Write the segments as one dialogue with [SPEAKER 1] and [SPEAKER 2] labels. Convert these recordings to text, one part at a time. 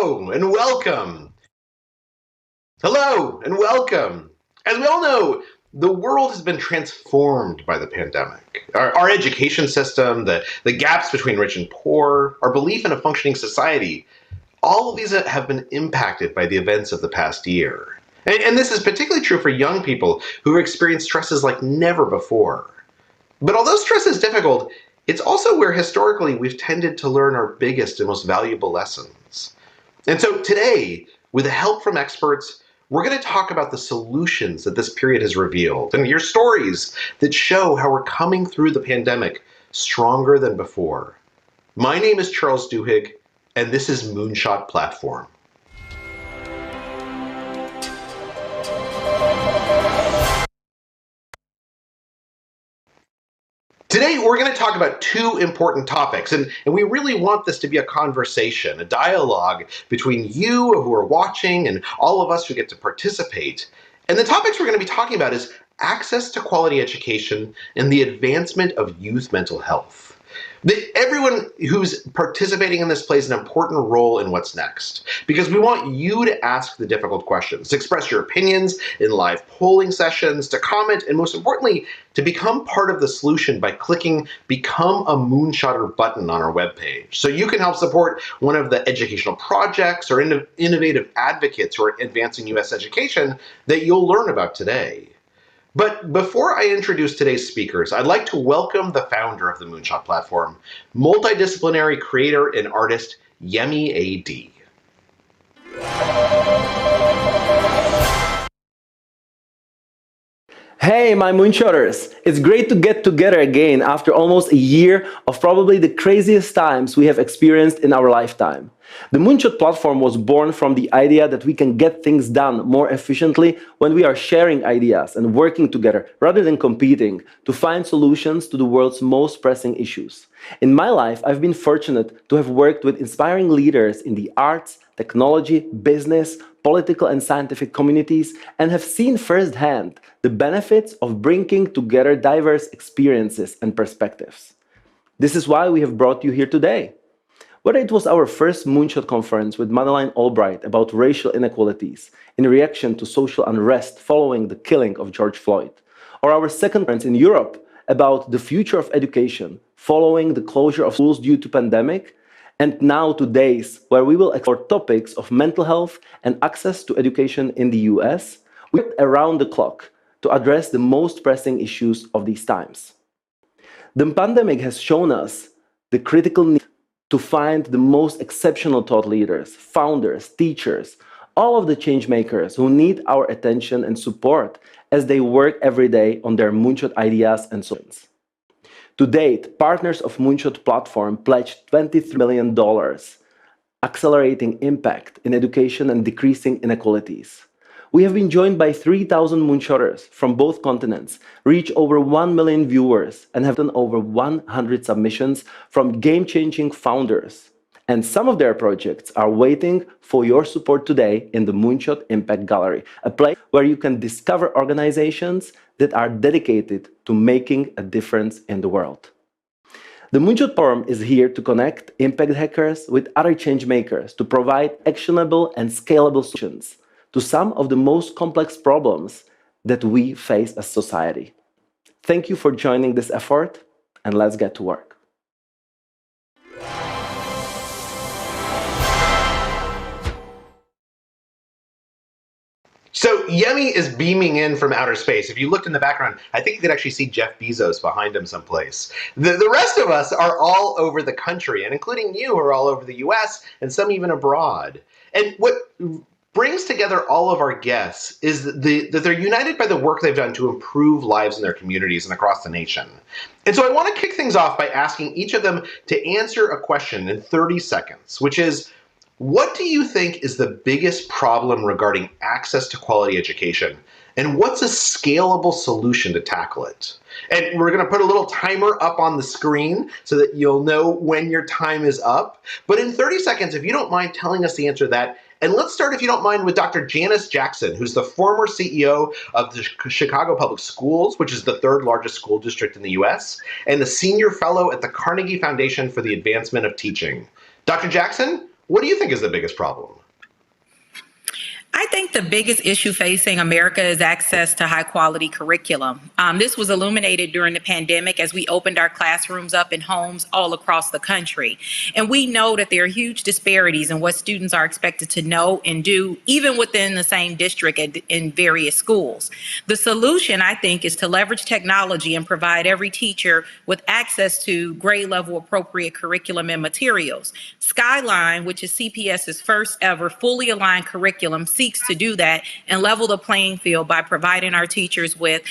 [SPEAKER 1] Hello and welcome. Hello and welcome. As we all know, the world has been transformed by the pandemic. Our education system, the gaps between rich and poor, our belief in a functioning society, all of these have been impacted by the events of the past year. And this is particularly true for young people who have experienced stresses like never before. But although stress is difficult, it's also where historically we've tended to learn our biggest and most valuable lessons. And so today, with the help from experts, we're going to talk about the solutions that this period has revealed and hear stories that show how we're coming through the pandemic stronger than before. My name is Charles Duhigg, and this is Moonshot Platform. Today, we're going to talk about two important topics, and we really want this to be a conversation, a dialogue between you who are watching and all of us who get to participate. And the topics we're going to be talking about is access to quality education and the advancement of youth mental health. Everyone who's participating in this plays an important role in what's next, because we want you to ask the difficult questions, to express your opinions in live polling sessions, to comment, and most importantly, to become part of the solution by clicking Become a Moonshotter button on our webpage. So you can help support one of the educational projects or innovative advocates who are advancing U.S. education that you'll learn about today. But before I introduce today's speakers, I'd like to welcome the founder of the Moonshot Platform, multidisciplinary creator and artist, Yemi A.D.
[SPEAKER 2] Hey, my Moonshotters! It's great to get together again after almost a year of probably the craziest times we have experienced in our lifetime. The Moonshot platform was born from the idea that we can get things done more efficiently when we are sharing ideas and working together rather than competing to find solutions to the world's most pressing issues. In my life, I've been fortunate to have worked with inspiring leaders in the arts, technology, business, political and scientific communities, and have seen firsthand the benefits of bringing together diverse experiences and perspectives. This is why we have brought you here today. Whether it was our first Moonshot Conference with Madeleine Albright about racial inequalities in reaction to social unrest following the killing of George Floyd, or our second conference in Europe about the future of education following the closure of schools due to pandemic, and now today's where we will explore topics of mental health and access to education in the US, we worked around the clock to address the most pressing issues of these times. The pandemic has shown us the critical need to find the most exceptional thought leaders, founders, teachers, all of the change makers who need our attention and support as they work every day on their Moonshot ideas and solutions. To date, partners of Moonshot Platform pledged $23 million, accelerating impact in education and decreasing inequalities. We have been joined by 3,000 Moonshotters from both continents, reach over 1 million viewers, and have done over 100 submissions from game-changing founders. And some of their projects are waiting for your support today in the Moonshot Impact Gallery, a place where you can discover organizations that are dedicated to making a difference in the world. The Moonshot Forum is here to connect impact hackers with other change makers to provide actionable and scalable solutions to some of the most complex problems that we face as society. Thank you for joining this effort, and let's get to work.
[SPEAKER 1] So Yemi is beaming in from outer space. If you looked in the background, I think you could actually see Jeff Bezos behind him someplace. The rest of us are all over the country, and including you, are all over the US and some even abroad. And what brings together all of our guests is that they're united by the work they've done to improve lives in their communities and across the nation. And so I want to kick things off by asking each of them to answer a question in 30 seconds, which is, what do you think is the biggest problem regarding access to quality education? And what's a scalable solution to tackle it? And we're going to put a little timer up on the screen so that you'll know when your time is up. But in 30 seconds, if you don't mind telling us the answer to that, and let's start, if you don't mind, with Dr. Janice Jackson, who's the former CEO of the Chicago Public Schools, which is the third largest school district in the US, and the senior fellow at the Carnegie Foundation for the Advancement of Teaching. Dr. Jackson, What do you think is the biggest problem?
[SPEAKER 3] I think the biggest issue facing America is access to high quality curriculum. This was illuminated during the pandemic as we opened our classrooms up in homes all across the country. And we know that there are huge disparities in what students are expected to know and do, even within the same district in various schools. The solution, I think, is to leverage technology and provide every teacher with access to grade level appropriate curriculum and materials. Skyline, which is CPS's first ever fully aligned curriculum, seeks to do that and level the playing field by providing our teachers with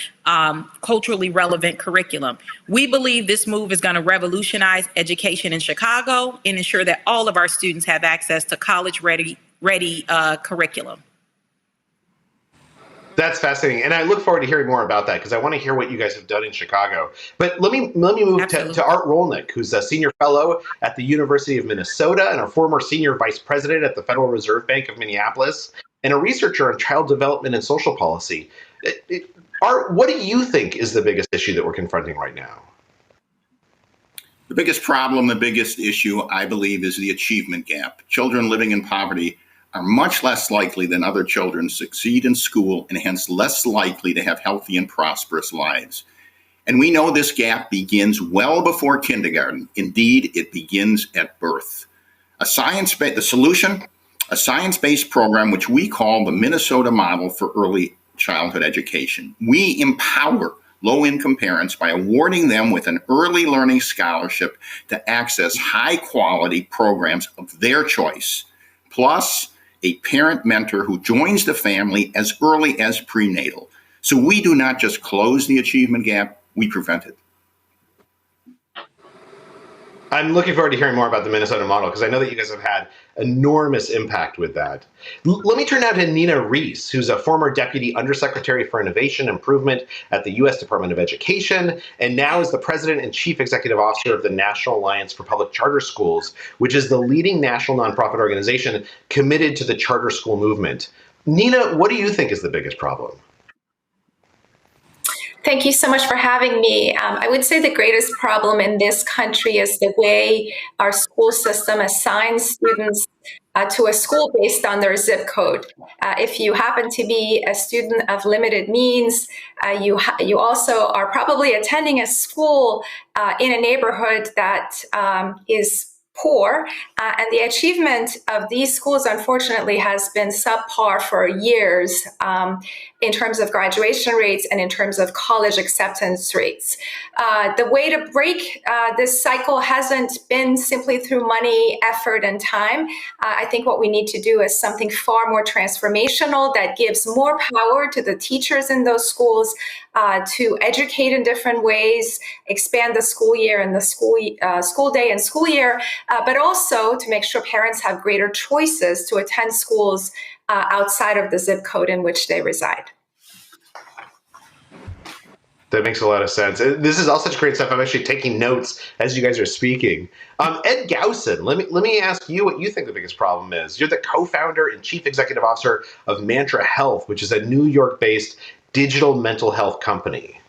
[SPEAKER 3] culturally relevant curriculum. We believe this move is going to revolutionize education in Chicago and ensure that all of our students have access to college-ready curriculum.
[SPEAKER 1] That's fascinating, and I look forward to hearing more about that because I want to hear what you guys have done in Chicago. But let me move to Art Rolnick, who's a senior fellow at the University of Minnesota and a former senior vice president at the Federal Reserve Bank of Minneapolis, and a researcher on child development and social policy. Art, what do you think is the biggest issue that we're confronting right now?
[SPEAKER 4] The biggest problem, the biggest issue, I believe, is the achievement gap. Children living in poverty are much less likely than other children to succeed in school and hence less likely to have healthy and prosperous lives. And we know this gap begins well before kindergarten. Indeed, it begins at birth. The solution, a science-based program which we call the Minnesota Model for Early Childhood Education. We empower low-income parents by awarding them with an early learning scholarship to access high-quality programs of their choice, plus a parent mentor who joins the family as early as prenatal. So we do not just close the achievement gap, we prevent it.
[SPEAKER 1] I'm looking forward to hearing more about the Minnesota model because I know that you guys have had enormous impact with that. Let me turn now to Nina Reese, who's a former Deputy Undersecretary for Innovation Improvement at the U.S. Department of Education, and now is the President and Chief Executive Officer of the National Alliance for Public Charter Schools, which is the leading national nonprofit organization committed to the charter school movement. Nina, what do you think is the biggest problem?
[SPEAKER 5] Thank you so much for having me. I would say the greatest problem in this country is the way our school system assigns students to a school based on their zip code. If you happen to be a student of limited means, you also are probably attending a school in a neighborhood that is poor, and the achievement of these schools, unfortunately, has been subpar for years in terms of graduation rates and in terms of college acceptance rates. The way to break this cycle hasn't been simply through money, effort, and time. I think what we need to do is something far more transformational that gives more power to the teachers in those schools to educate in different ways, expand the school year and the school day and school year, but also to make sure parents have greater choices to attend schools outside of the zip code in which they reside.
[SPEAKER 1] That makes a lot of sense. This is all such great stuff. I'm actually taking notes as you guys are speaking. Ed Gowson, let me ask you what you think the biggest problem is. You're the co-founder and chief executive officer of Mantra Health, which is a New York-based digital mental health company.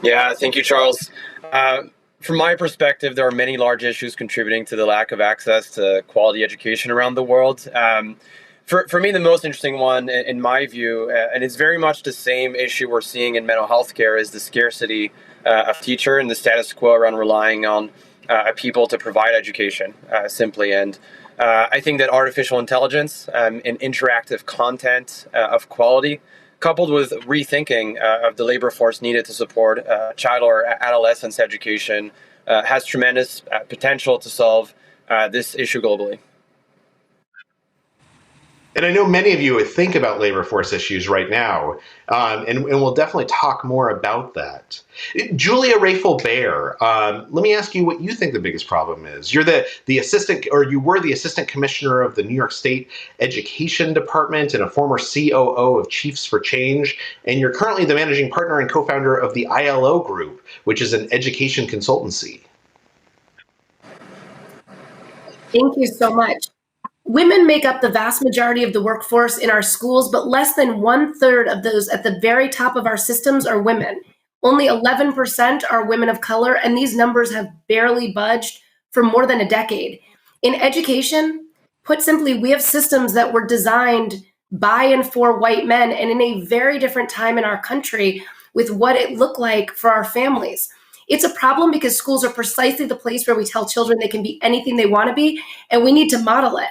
[SPEAKER 6] Yeah, thank you, Charles. From my perspective, there are many large issues contributing to the lack of access to quality education around the world. For me, the most interesting one, in my view, and it's very much the same issue we're seeing in mental health care, is the scarcity of teacher and the status quo around relying on people to provide education, simply. And I think that artificial intelligence and interactive content of quality, coupled with rethinking of the labor force needed to support child or adolescence education, has tremendous potential to solve this issue globally.
[SPEAKER 1] And I know many of you would think about labor force issues right now, and we'll definitely talk more about that. Julia RAFAL-BAER, let me ask you what you think the biggest problem is. You're the assistant, or you were the assistant commissioner of the New York State Education Department and a former COO of Chiefs for Change, and you're currently the managing partner and co-founder of the ILO Group, which is an education consultancy.
[SPEAKER 7] Thank you so much. Women make up the vast majority of the workforce in our schools, but less than 1/3 of those at the very top of our systems are women. Only 11% are women of color, and these numbers have barely budged for more than a decade. In education, put simply, we have systems that were designed by and for white men and in a very different time in our country with what it looked like for our families. It's a problem because schools are precisely the place where we tell children they can be anything they want to be, and we need to model it.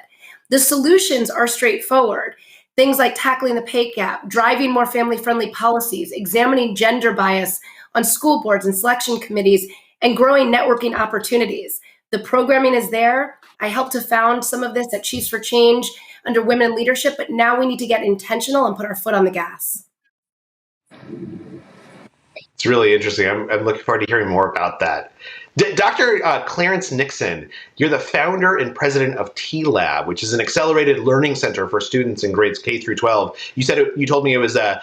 [SPEAKER 7] The solutions are straightforward. Things like tackling the pay gap, driving more family-friendly policies, examining gender bias on school boards and selection committees, and growing networking opportunities. The programming is there. I helped to found some of this at Chiefs for Change under Women in Leadership, but now we need to get intentional and put our foot on the gas.
[SPEAKER 1] It's really interesting. I'm looking forward to hearing more about that. Dr. Clarence NIXON, you're the founder and president of t.Lab, which is an accelerated learning center for students in grades K through 12. You told me it was an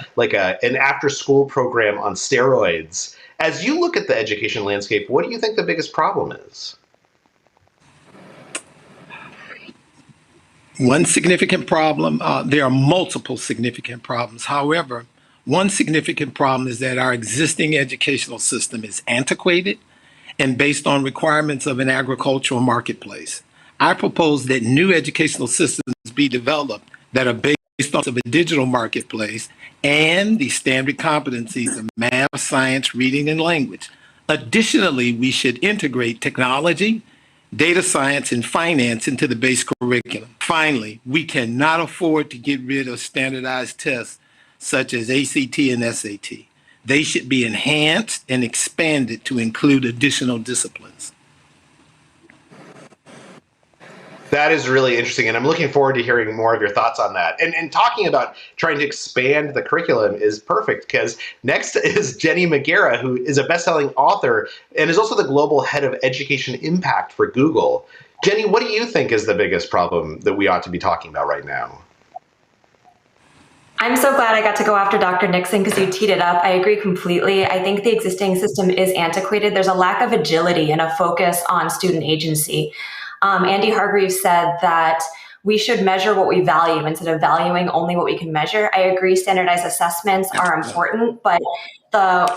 [SPEAKER 1] after-school program on steroids. As you look at the education landscape, what do you think the biggest problem is?
[SPEAKER 8] One significant problem, there are multiple significant problems. However, one significant problem is that our existing educational system is antiquated and based on requirements of an agricultural marketplace. I propose that new educational systems be developed that are based on a digital marketplace and the standard competencies of math, science, reading, and language. Additionally, we should integrate technology, data science, and finance into the base curriculum. Finally, we cannot afford to get rid of standardized tests such as ACT and SAT. They should be enhanced and expanded to include additional disciplines.
[SPEAKER 1] That is really interesting, and I'm looking forward to hearing more of your thoughts on that. And talking about trying to expand the curriculum is perfect, because next is Jenny McGarrah, who is a best-selling author and is also the global head of education impact for Google. Jenny, what do you think is the biggest problem that we ought to be talking about right now?
[SPEAKER 9] I'm so glad I got to go after Dr. NIXON because you teed it up. I agree completely. I think the existing system is antiquated. There's a lack of agility and a focus on student agency. Andy Hargreaves said that we should measure what we value instead of valuing only what we can measure. I agree standardized assessments are important, but the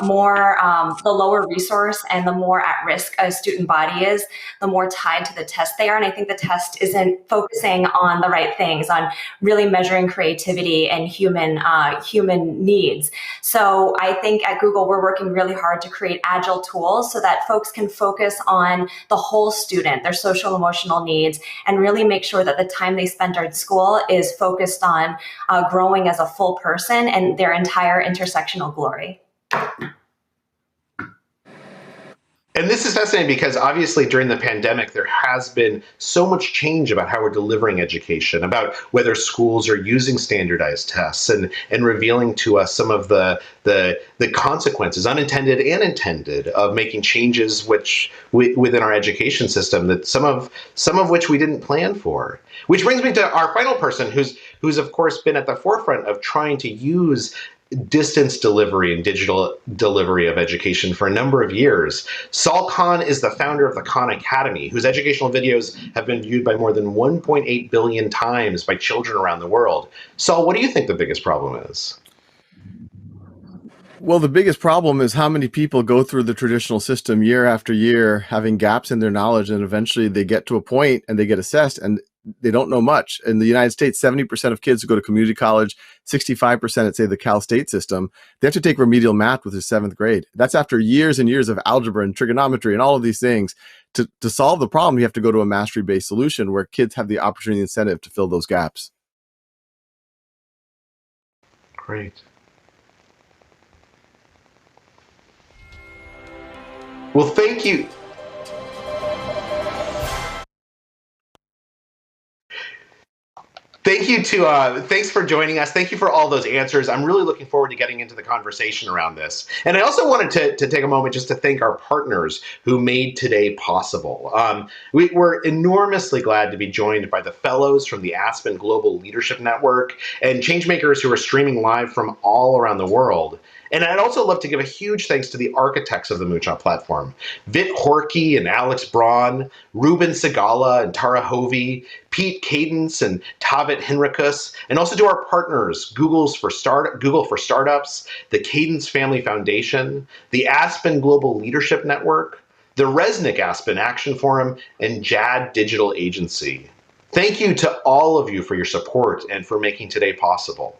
[SPEAKER 9] lower resource and the more at risk a student body is, the more tied to the test they are. And I think the test isn't focusing on the right things, on really measuring creativity and human needs. So I think at Google, we're working really hard to create agile tools so that folks can focus on the whole student, their social emotional needs, and really make sure that the time they spend at school is focused on growing as a full person and their entire intersectional glory.
[SPEAKER 1] And this is fascinating because obviously during the pandemic, there has been so much change about how we're delivering education, about whether schools are using standardized tests and revealing to us some of the consequences, unintended and intended, of making changes within our education system, that some of which we didn't plan for. Which brings me to our final person who's of course been at the forefront of trying to use distance delivery and digital delivery of education for a number of years. Saul Khan is the founder of the Khan Academy, whose educational videos have been viewed by more than 1.8 billion times by children around the world. Saul, what do you think the biggest problem is?
[SPEAKER 10] Well, the biggest problem is how many people go through the traditional system year after year, having gaps in their knowledge, and eventually they get to a point and they get assessed and they don't know much. In the United States, 70% of kids who go to community college, 65% at, say, the Cal State system, they have to take remedial math with their 7th grade. That's after years and years of algebra and trigonometry and all of these things. To solve the problem, you have to go to a mastery-based solution where kids have the opportunity and incentive to fill those gaps.
[SPEAKER 1] Great. Well, thank you. Thanks for joining us. Thank you for all those answers. I'm really looking forward to getting into the conversation around this. And I also wanted to take a moment just to thank our partners who made today possible. We're enormously glad to be joined by the fellows from the Aspen Global Leadership Network and changemakers who are streaming live from all around the world. And I'd also love to give a huge thanks to the architects of the Moonshot platform, Vit Horkey and Alex Braun, Ruben Segala and Tara Hovey, Pete Cadence and Tavit Henricus, and also to our partners, Google for Startups, the Cadence Family Foundation, the Aspen Global Leadership Network, the Resnick Aspen Action Forum, and JAD Digital Agency. Thank you to all of you for your support and for making today possible.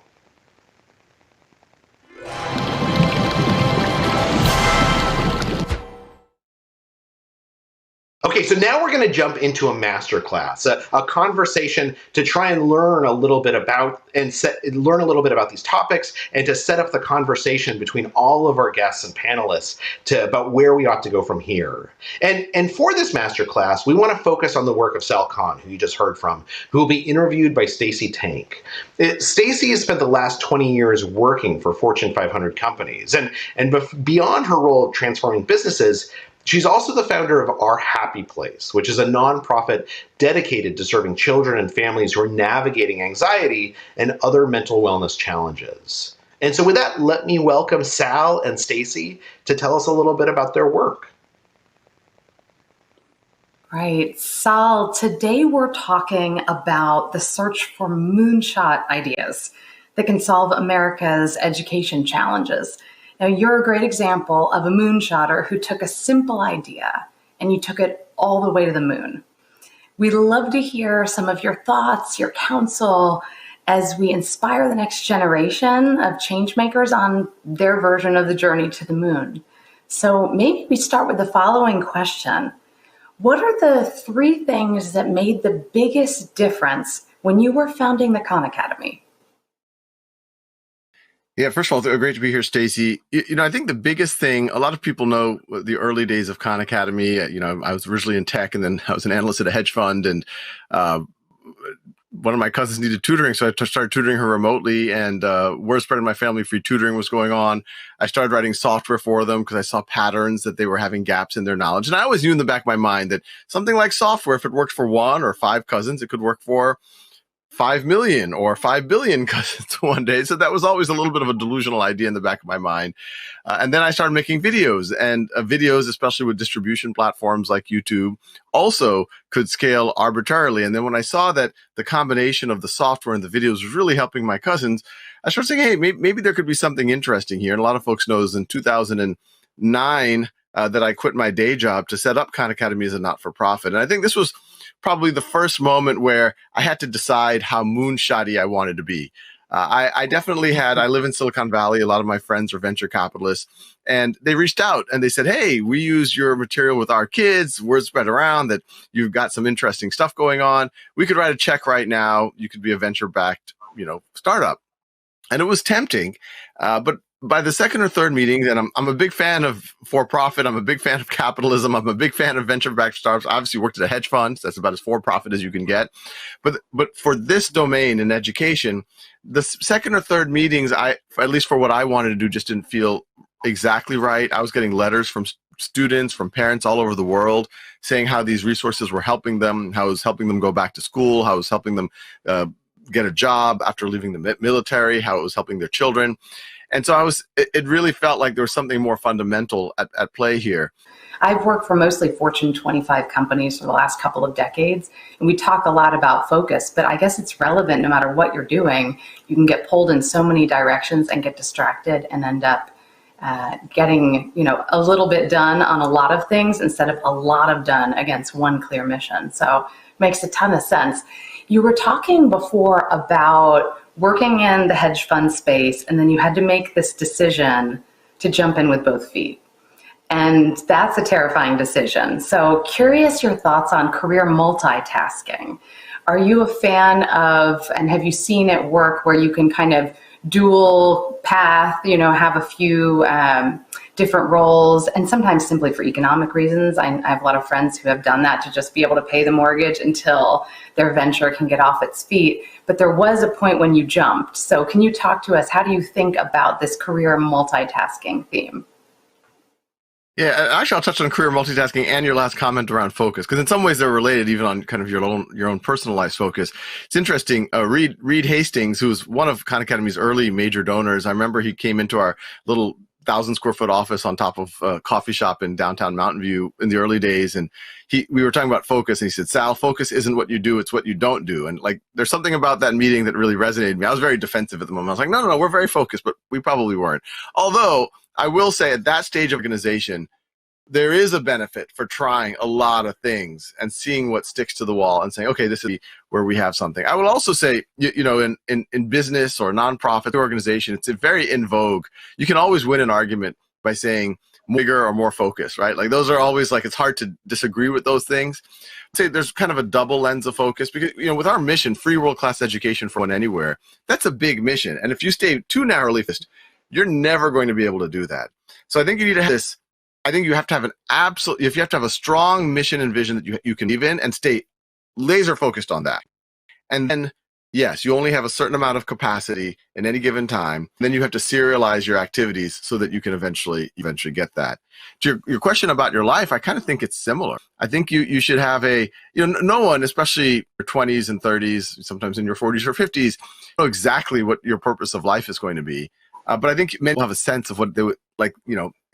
[SPEAKER 1] Okay, so now we're going to jump into a masterclass, a conversation to try and learn a little bit about these topics and to set up the conversation between all of our guests and panelists about where we ought to go from here. And for this masterclass, we want to focus on the work of Sal Khan, who you just heard from, who will be interviewed by Stacy Tank. Stacy has spent the last 20 years working for Fortune 500 companies, and beyond her role of transforming businesses, she's also the founder of Our Happy Place, which is a nonprofit dedicated to serving children and families who are navigating anxiety and other mental wellness challenges. And so with that, let me welcome Sal and Stacy to tell us a little bit about their work.
[SPEAKER 11] Right. Sal, today we're talking about the search for moonshot ideas that can solve America's education challenges. Now, you're a great example of a moonshotter who took a simple idea and you took it all the way to the moon. We'd love to hear some of your thoughts, your counsel, as we inspire the next generation of change makers on their version of the journey to the moon. So maybe we start with the following question. What are the 3 things that made the biggest difference when you were founding the Khan Academy?
[SPEAKER 10] Yeah, first of all, great to be here, Stacy. I think the biggest thing, a lot of people know the early days of Khan Academy. I was originally in tech, and then I was an analyst at a hedge fund, and one of my cousins needed tutoring, so I started tutoring her remotely, and word spread in my family, free tutoring was going on. I started writing software for them because I saw patterns that they were having gaps in their knowledge. And I always knew in the back of my mind that something like software, if it worked for 1 or 5 cousins, it could work for 5 million or 5 billion cousins one day. So that was always a little bit of a delusional idea in the back of my mind. And then I started making videos, and videos, especially with distribution platforms like YouTube, also could scale arbitrarily. And then when I saw that the combination of the software and the videos was really helping my cousins, I started saying, hey, maybe there could be something interesting here. And a lot of folks know in 2009 that I quit my day job to set up Khan Academy as a not-for-profit. And I think this was probably the first moment where I had to decide how moonshotty I wanted to be. I definitely I live in Silicon Valley. A lot of my friends are venture capitalists, and they reached out and they said, hey, we use your material with our kids. Word spread around that you've got some interesting stuff going on. We could write a check right now. You could be a venture-backed, startup. And it was tempting, but by the second or third meeting, and I'm a big fan of for-profit. I'm a big fan of capitalism. I'm a big fan of venture-backed startups. I obviously worked at a hedge fund. So that's about as for-profit as you can get. But for this domain in education, the second or third meetings, at least for what I wanted to do, just didn't feel exactly right. I was getting letters from students, from parents all over the world saying how these resources were helping them, how it was helping them go back to school, how it was helping them get a job after leaving the military, how it was helping their children. And so it really felt like there was something more fundamental at play here.
[SPEAKER 11] I've worked for mostly Fortune 25 companies for the last couple of decades, and we talk a lot about focus, but I guess it's relevant no matter what you're doing. You can get pulled in so many directions and get distracted and end up getting, a little bit done on a lot of things instead of a lot of done against one clear mission. So it makes a ton of sense. You were talking before about working in the hedge fund space, and then you had to make this decision to jump in with both feet. And that's a terrifying decision. So curious your thoughts on career multitasking. Are you a fan of, and have you seen it work where you can kind of dual path, have a few different roles, and sometimes simply for economic reasons? I have a lot of friends who have done that to just be able to pay the mortgage until their venture can get off its feet. But there was a point when you jumped. So can you talk to us, how do you think about this career multitasking theme?
[SPEAKER 10] Yeah, actually, I'll touch on career multitasking and your last comment around focus, because in some ways they're related, even on kind of your own personalized focus. It's interesting. Reed Hastings, who was one of Khan Academy's early major donors, I remember he came into our little 1,000-square-foot office on top of a coffee shop in downtown Mountain View in the early days, and we were talking about focus, and he said, "Sal, focus isn't what you do; it's what you don't do." And there's something about that meeting that really resonated with me. I was very defensive at the moment. I was like, "No, we're very focused," but we probably weren't. Although I will say, at that stage of organization, there is a benefit for trying a lot of things and seeing what sticks to the wall and saying, okay, this is where we have something. I would also say, in business or nonprofit organization, it's very in vogue. You can always win an argument by saying bigger or more focus, right? Like those are always it's hard to disagree with those things. I'd say there's kind of a double lens of focus because, with our mission, free world-class education for one anywhere, that's a big mission. And if you stay too narrowly focused, you're never going to be able to do that. So I think you need to have this. I think you have to have you have to have a strong mission and vision that you can believe in and stay laser focused on that. And then, yes, you only have a certain amount of capacity in any given time. Then you have to serialize your activities so that you can eventually get that. To your question about your life, I kind of think it's similar. I think you should have no one, especially your 20s and 30s, sometimes in your 40s or 50s, know exactly what your purpose of life is going to be. But I think many will have a sense of what they would like,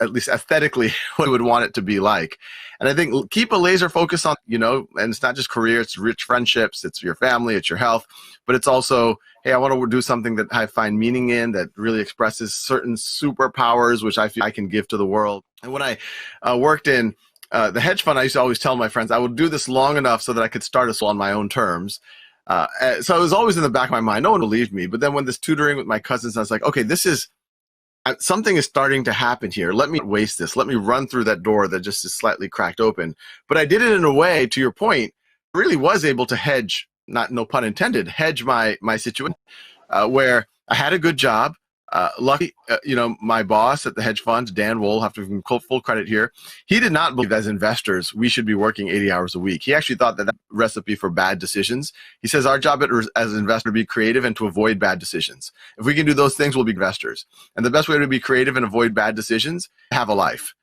[SPEAKER 10] at least aesthetically, what they would want it to be like. And I think keep a laser focus on, and it's not just career, it's rich friendships, it's your family, it's your health, but it's also, hey, I want to do something that I find meaning in, that really expresses certain superpowers, which I feel I can give to the world. And when I worked in the hedge fund, I used to always tell my friends, I would do this long enough so that I could start a on my own terms. So it was always in the back of my mind. No one believed me. But then when this tutoring with my cousins, I was like, okay, something is starting to happen here. Let me waste this. Let me run through that door that just is slightly cracked open. But I did it in a way, to your point, really was able to hedge, no pun intended, hedge my situation, where I had a good job. Lucky, my boss at the hedge fund, Dan Wohl, have to give him full credit here. He did not believe as investors we should be working 80 hours a week. He actually thought that recipe for bad decisions. He says our job as an investor to be creative and to avoid bad decisions. If we can do those things, we'll be investors. And the best way to be creative and avoid bad decisions, have a life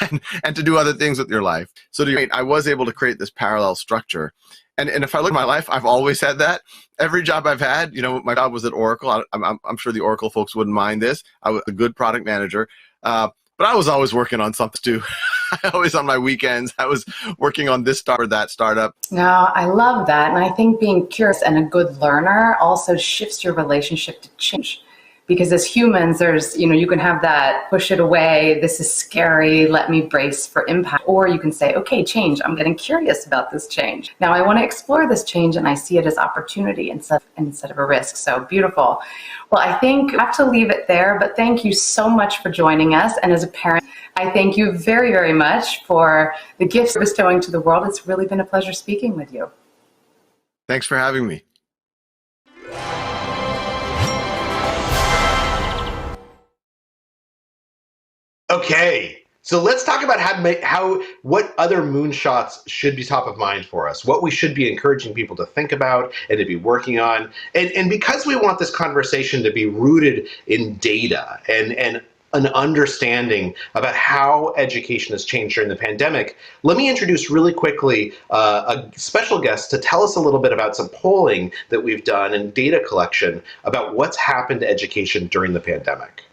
[SPEAKER 10] and to do other things with your life. So I was able to create this parallel structure. And if I look at my life, I've always had that. Every job I've had, my job was at Oracle. I'm sure the Oracle folks wouldn't mind this. I was a good product manager, but I was always working on something too. Always on my weekends, I was working on this or that startup.
[SPEAKER 11] No, I love that. And I think being curious and a good learner also shifts your relationship to change. Because as humans, there's, you can have that push it away, this is scary, let me brace for impact. Or you can say, okay, change, I'm getting curious about this change. Now I want to explore this change and I see it as opportunity instead of a risk. So beautiful. Well, I think I have to leave it there, but thank you so much for joining us. And as a parent, I thank you very, very much for the gifts you're bestowing to the world. It's really been a pleasure speaking with you.
[SPEAKER 10] Thanks for having me.
[SPEAKER 1] Okay, so let's talk about what other moonshots should be top of mind for us, what we should be encouraging people to think about and to be working on. And because we want this conversation to be rooted in data and an understanding about how education has changed during the pandemic, let me introduce really quickly a special guest to tell us a little bit about some polling that we've done and data collection about what's happened to education during the pandemic.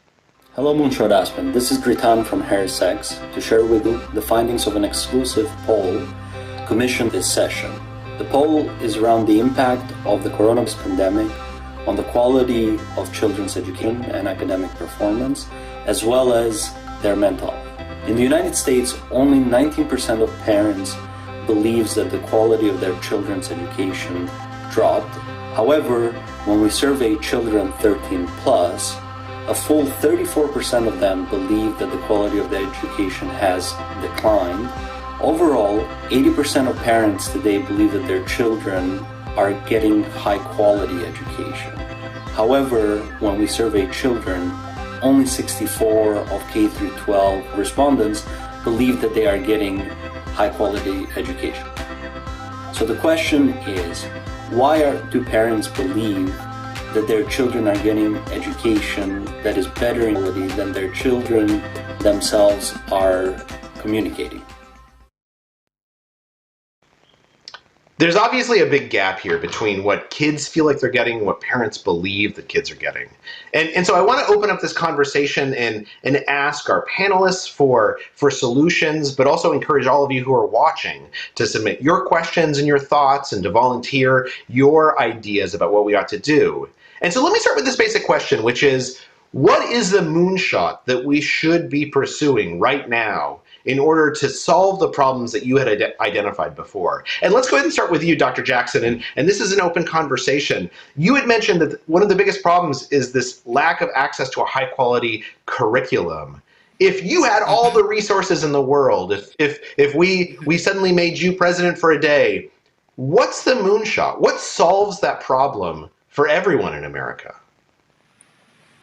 [SPEAKER 12] Hello Moonshot Aspen, this is Gritan from HarrisX to share with you the findings of an exclusive poll commissioned this session. The poll is around the impact of the coronavirus pandemic on the quality of children's education and academic performance, as well as their mental health. In the United States, only 19% of parents believes that the quality of their children's education dropped. However, when we survey children 13 plus, a full 34% of them believe that the quality of their education has declined. Overall, 80% of parents today believe that their children are getting high quality education. However, when we survey children, only 64 of K through 12 respondents believe that they are getting high quality education. So the question is, why do parents believe that their children are getting education that is better in quality than their children themselves are communicating?
[SPEAKER 1] There's obviously a big gap here between what kids feel like they're getting and what parents believe that kids are getting. And so I want to open up this conversation and ask our panelists for solutions, but also encourage all of you who are watching to submit your questions and your thoughts and to volunteer your ideas about what we ought to do. And so let me start with this basic question, which is, what is the moonshot that we should be pursuing right now in order to solve the problems that you had identified before? And let's go ahead and start with you, Dr. Jackson, and this is an open conversation. You had mentioned that one of the biggest problems is this lack of access to a high quality curriculum. If you had all the resources in the world, if we suddenly made you president for a day, what's the moonshot? What solves that problem for everyone in America?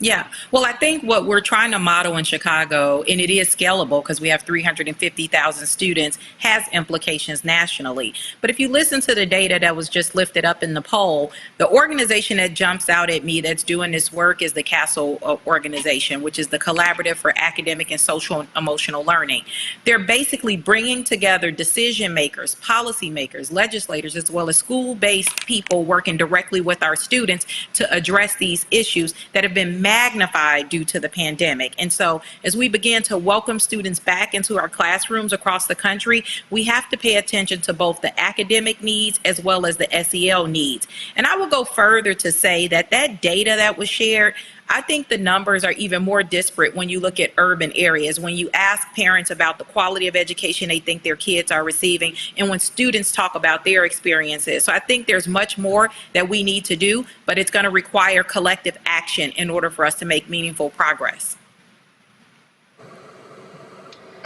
[SPEAKER 3] Yeah, well, I think what we're trying to model in Chicago, and it is scalable because we have 350,000 students, has implications nationally. But if you listen to the data that was just lifted up in the poll, the organization that jumps out at me that's doing this work is the CASEL organization, which is the Collaborative for Academic and Social and Emotional Learning. They're basically bringing together decision makers, policy makers, legislators, as well as school-based people working directly with our students to address these issues that have been magnified due to the pandemic. And so as we begin to welcome students back into our classrooms across the country, we have to pay attention to both the academic needs as well as the SEL needs. And I will go further to say that that data that was shared, I think the numbers are even more disparate when you look at urban areas. When you ask parents about the quality of education they think their kids are receiving, and when students talk about their experiences. So I think there's much more that we need to do, but it's going to require collective action in order for us to make meaningful progress.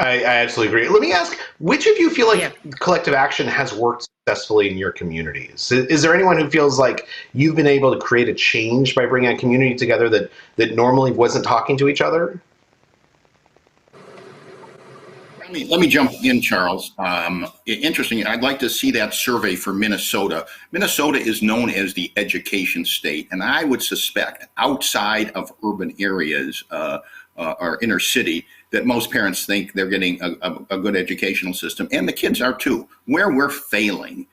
[SPEAKER 1] I absolutely agree. Let me ask, which of you feel like collective action has worked successfully in your communities? Is there anyone who feels like you've been able to create a change by bringing a community together that normally wasn't talking to each other?
[SPEAKER 4] Let me jump in, Charles. Interesting. I'd like to see that survey for Minnesota. Minnesota is known as the education state, and I would suspect outside of urban areas or inner city, that most parents think they're getting a good educational system, and the kids are too. Where we're failing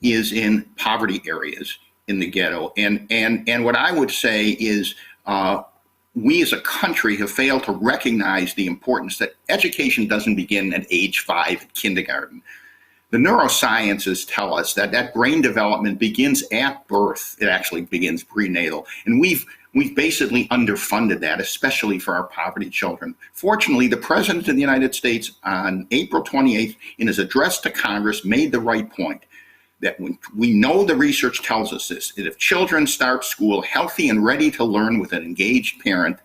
[SPEAKER 4] is in poverty areas, in the ghetto. And what I would say is we as a country have failed to recognize the importance that education doesn't begin at age 5 at kindergarten. The neurosciences tell us that brain development begins at birth. It actually begins prenatal. And we've basically underfunded that, especially for our poverty children. Fortunately, the President of the United States on April 28th, in his address to Congress, made the right point. That we know the research tells us this, that if children start school healthy and ready to learn with an engaged parent,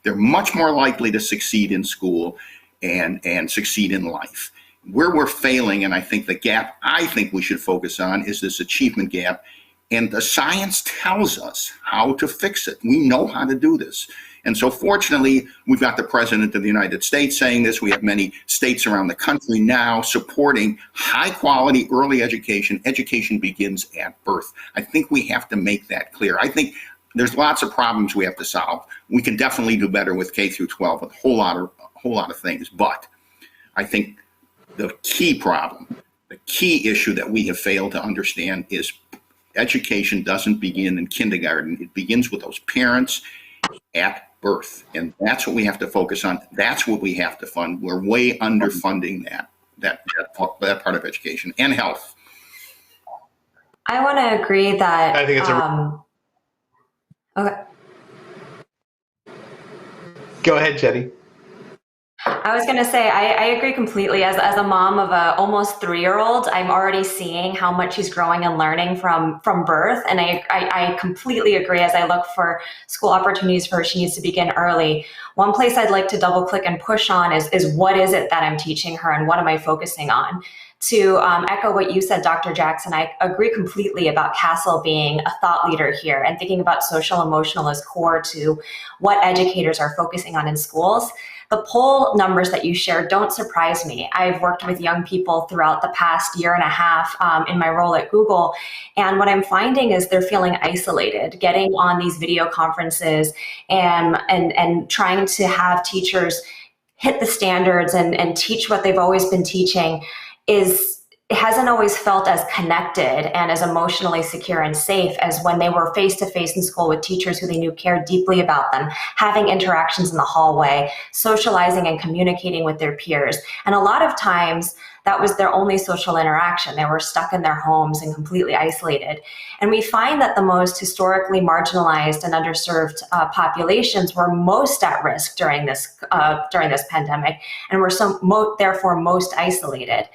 [SPEAKER 4] they're much more likely to succeed in school and succeed in life. Where we're failing, and I think the gap I think we should focus on, is this achievement gap. And the science tells us how to fix it. We know how to do this. And so fortunately, we've got the President of the United States saying this. We have many states around the country now supporting high quality early education. Education begins at birth. I think we have to make that clear. I think there's lots of problems we have to solve. We can definitely do better with K through 12, a whole lot of things. But I think the key problem, the key issue that we have failed to understand is education doesn't begin in kindergarten. It begins with those parents at birth. And that's what we have to focus on. That's what we have to fund. We're way underfunding that part of education and health.
[SPEAKER 9] I want to agree that
[SPEAKER 1] I think it's
[SPEAKER 9] okay.
[SPEAKER 1] Go ahead, Jenny.
[SPEAKER 9] I was going to say, I agree completely. As a mom of a almost 3-year-old, I'm already seeing how much she's growing and learning from birth. And I completely agree. As I look for school opportunities for her, she needs to begin early. One place I'd like to double click and push on is what is it that I'm teaching her and what am I focusing on? To echo what you said, Dr. Jackson, I agree completely about CASEL being a thought leader here and thinking about social emotional as core to what educators are focusing on in schools. The poll numbers that you shared don't surprise me. I've worked with young people throughout the past year and a half in my role at Google. And what I'm finding is they're feeling isolated, getting on these video conferences and trying to have teachers hit the standards and teach what they've always been teaching is it hasn't always felt as connected and as emotionally secure and safe as when they were face-to-face in school with teachers who they knew cared deeply about them, having interactions in the hallway, socializing and communicating with their peers. And a lot of times that was their only social interaction. They were stuck in their homes and completely isolated. And we find that the most historically marginalized and underserved populations were most at risk during this pandemic, and were therefore most isolated.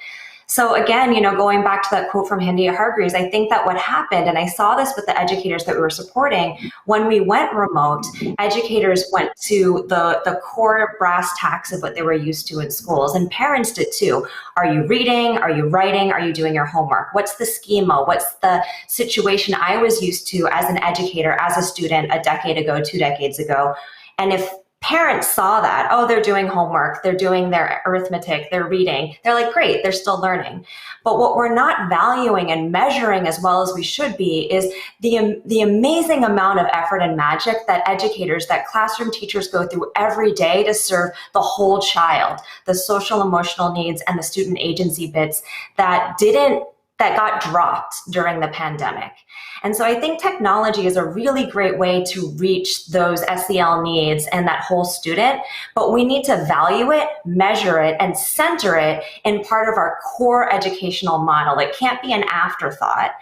[SPEAKER 9] So again, going back to that quote from Andy Hargreaves, I think that what happened, and I saw this with the educators that we were supporting, when we went remote, educators went to the core brass tacks of what they were used to in schools, and parents did too. Are you reading? Are you writing? Are you doing your homework? What's the schema? What's the situation I was used to as an educator, as a student a decade ago, 2 decades ago? And if parents saw that, oh, they're doing homework, they're doing their arithmetic, they're reading, they're like, great, they're still learning. But what we're not valuing and measuring as well as we should be is the amazing amount of effort and magic that educators, that classroom teachers go through every day to serve the whole child, the social emotional needs and the student agency bits that got dropped during the pandemic. And so I think technology is a really great way to reach those SEL needs and that whole student, but we need to value it, measure it, and center it in part of our core educational model. It can't be an afterthought.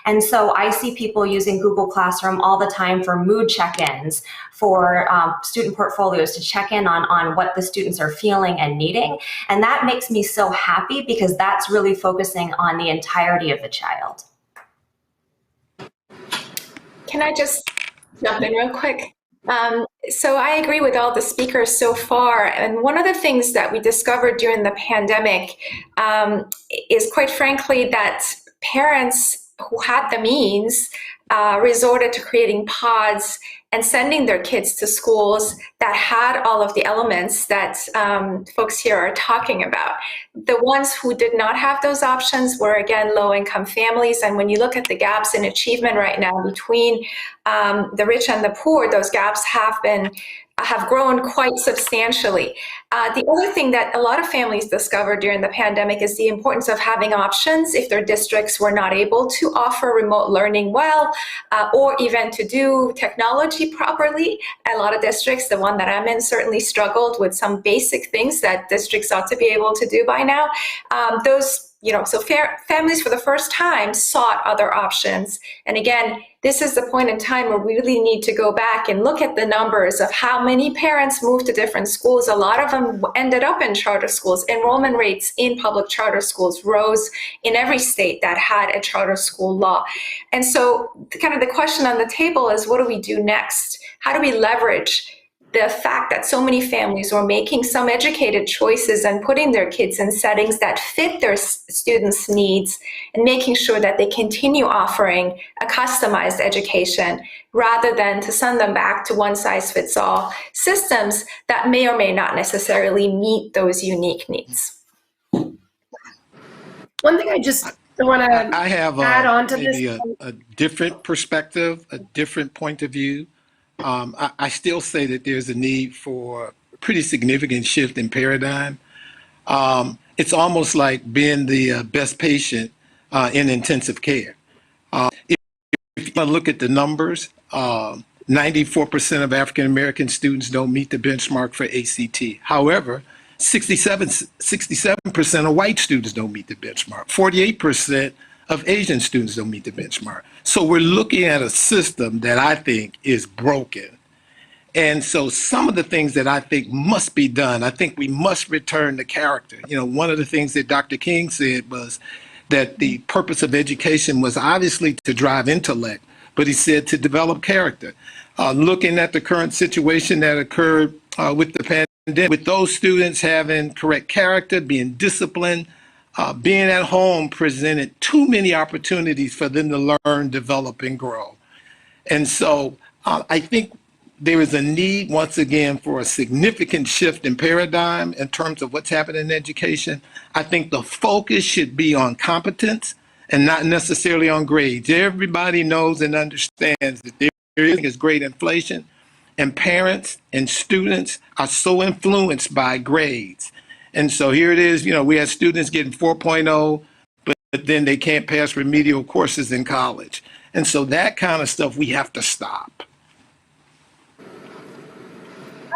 [SPEAKER 9] And so I see people using Google Classroom all the time for mood check-ins, for student portfolios to check in on what the students are feeling and needing. And that makes me so happy because that's really focusing on the entirety of the child.
[SPEAKER 5] Can I just jump in real quick? So I agree with all the speakers so far. And one of the things that we discovered during the pandemic is, quite frankly, that parents who had the means resorted to creating pods and sending their kids to schools that had all of the elements that folks here are talking about. The ones who did not have those options were, again, low-income families. And when you look at the gaps in achievement right now between the rich and the poor, those gaps have grown quite substantially. The other thing that a lot of families discovered during the pandemic is the importance of having options if their districts were not able to offer remote learning well, or even to do technology properly. A lot of districts, the one that I'm in, certainly struggled with some basic things that districts ought to be able to do by now. So families for the first time sought other options. And again, this is the point in time where we really need to go back and look at the numbers of how many parents moved to different schools. A lot of them ended up in charter schools. Enrollment rates in public charter schools rose in every state that had a charter school law. And so kind of the question on the table is, what do we do next? How do we leverage the fact that so many families were making some educated choices and putting their kids in settings that fit their students' needs, and making sure that they continue offering a customized education rather than to send them back to one-size-fits-all systems that may or may not necessarily meet those unique needs.
[SPEAKER 7] One thing I just want to add on to this.
[SPEAKER 8] A different perspective, a different point of view. I still say that there's a need for a pretty significant shift in paradigm. It's almost like being the best patient in intensive care. If you look at the numbers, 94% of African American students don't meet the benchmark for ACT. However, 67% of white students don't meet the benchmark. 48% of Asian students don't meet the benchmark. So we're looking at a system that I think is broken. And so some of the things that I think must be done, I think we must return to character. One of the things that Dr. King said was that the purpose of education was obviously to drive intellect, but he said to develop character. Looking at the current situation that occurred with the pandemic, with those students having correct character, being disciplined, being at home presented too many opportunities for them to learn, develop, and grow. And so I think there is a need, once again, for a significant shift in paradigm in terms of what's happening in education. I think the focus should be on competence and not necessarily on grades. Everybody knows and understands that there is great inflation, and parents and students are so influenced by grades. And so here it is, we have students getting 4.0, but but then they can't pass remedial courses in college. And so that kind of stuff we have to stop.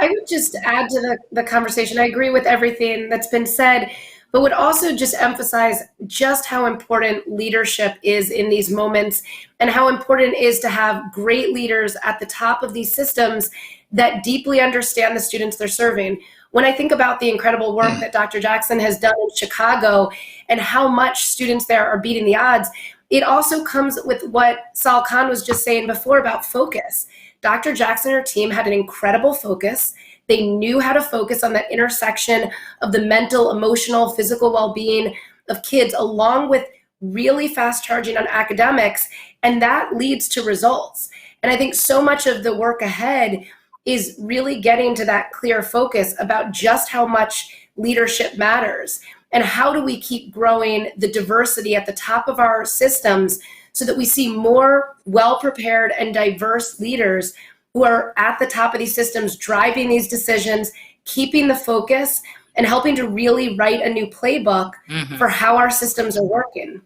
[SPEAKER 7] I would just add to the conversation. I agree with everything that's been said, but would also just emphasize just how important leadership is in these moments and how important it is to have great leaders at the top of these systems that deeply understand the students they're serving. When I think about the incredible work that Dr. Jackson has done in Chicago and how much students there are beating the odds, it also comes with what Sal Khan was just saying before about focus. Dr. Jackson and her team had an incredible focus. They knew how to focus on that intersection of the mental, emotional, physical well-being of kids, along with really fast charging on academics, and that leads to results. And I think so much of the work ahead is really getting to that clear focus about just how much leadership matters and how do we keep growing the diversity at the top of our systems so that we see more well-prepared and diverse leaders who are at the top of these systems, driving these decisions, keeping the focus, and helping to really write a new playbook for how our systems are working.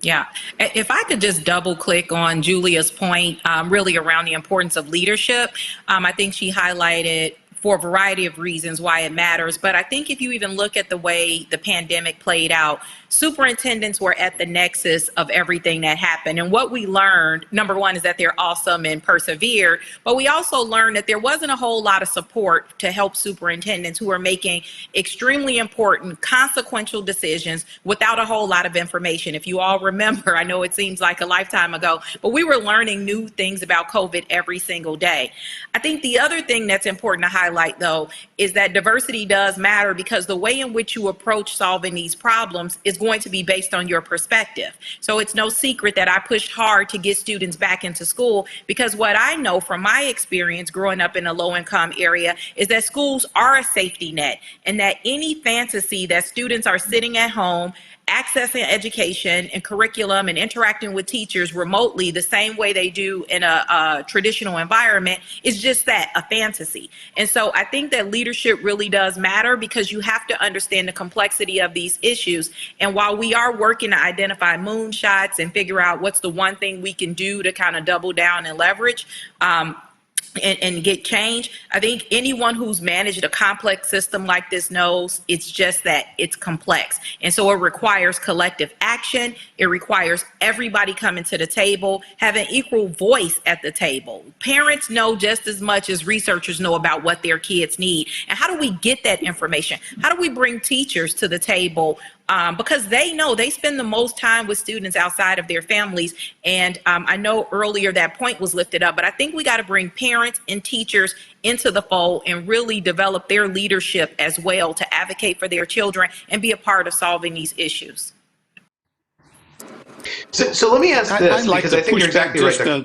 [SPEAKER 3] Yeah, if I could just double click on Julia's point, really around the importance of leadership. I think she highlighted for a variety of reasons why it matters. But I think if you even look at the way the pandemic played out, superintendents were at the nexus of everything that happened. And what we learned, number one, is that they're awesome and persevered. But we also learned that there wasn't a whole lot of support to help superintendents who are making extremely important, consequential decisions without a whole lot of information. If you all remember, I know it seems like a lifetime ago, but we were learning new things about COVID every single day. I think the other thing that's important to highlight, though, is that diversity does matter because the way in which you approach solving these problems is going to be based on your perspective. So it's no secret that I pushed hard to get students back into school because what I know from my experience growing up in a low-income area is that schools are a safety net and that any fantasy that students are sitting at home accessing education and curriculum and interacting with teachers remotely the same way they do in a traditional environment is just that, a fantasy. And so I think that leadership really does matter because you have to understand the complexity of these issues. And while we are working to identify moonshots and figure out what's the one thing we can do to kind of double down and leverage, and get change, I think anyone who's managed a complex system like this knows it's just that it's complex. And so it requires collective action. It requires everybody coming to the table, having equal voice at the table. Parents know just as much as researchers know about what their kids need. And how do we get that information? How do we bring teachers to the table? Because they know they spend the most time with students outside of their families. And I know earlier that point was lifted up, but I think we got to bring parents and teachers into the fold and really develop their leadership as well to advocate for their children and be a part of solving these issues.
[SPEAKER 1] So let me ask this, because I think you're exactly right there.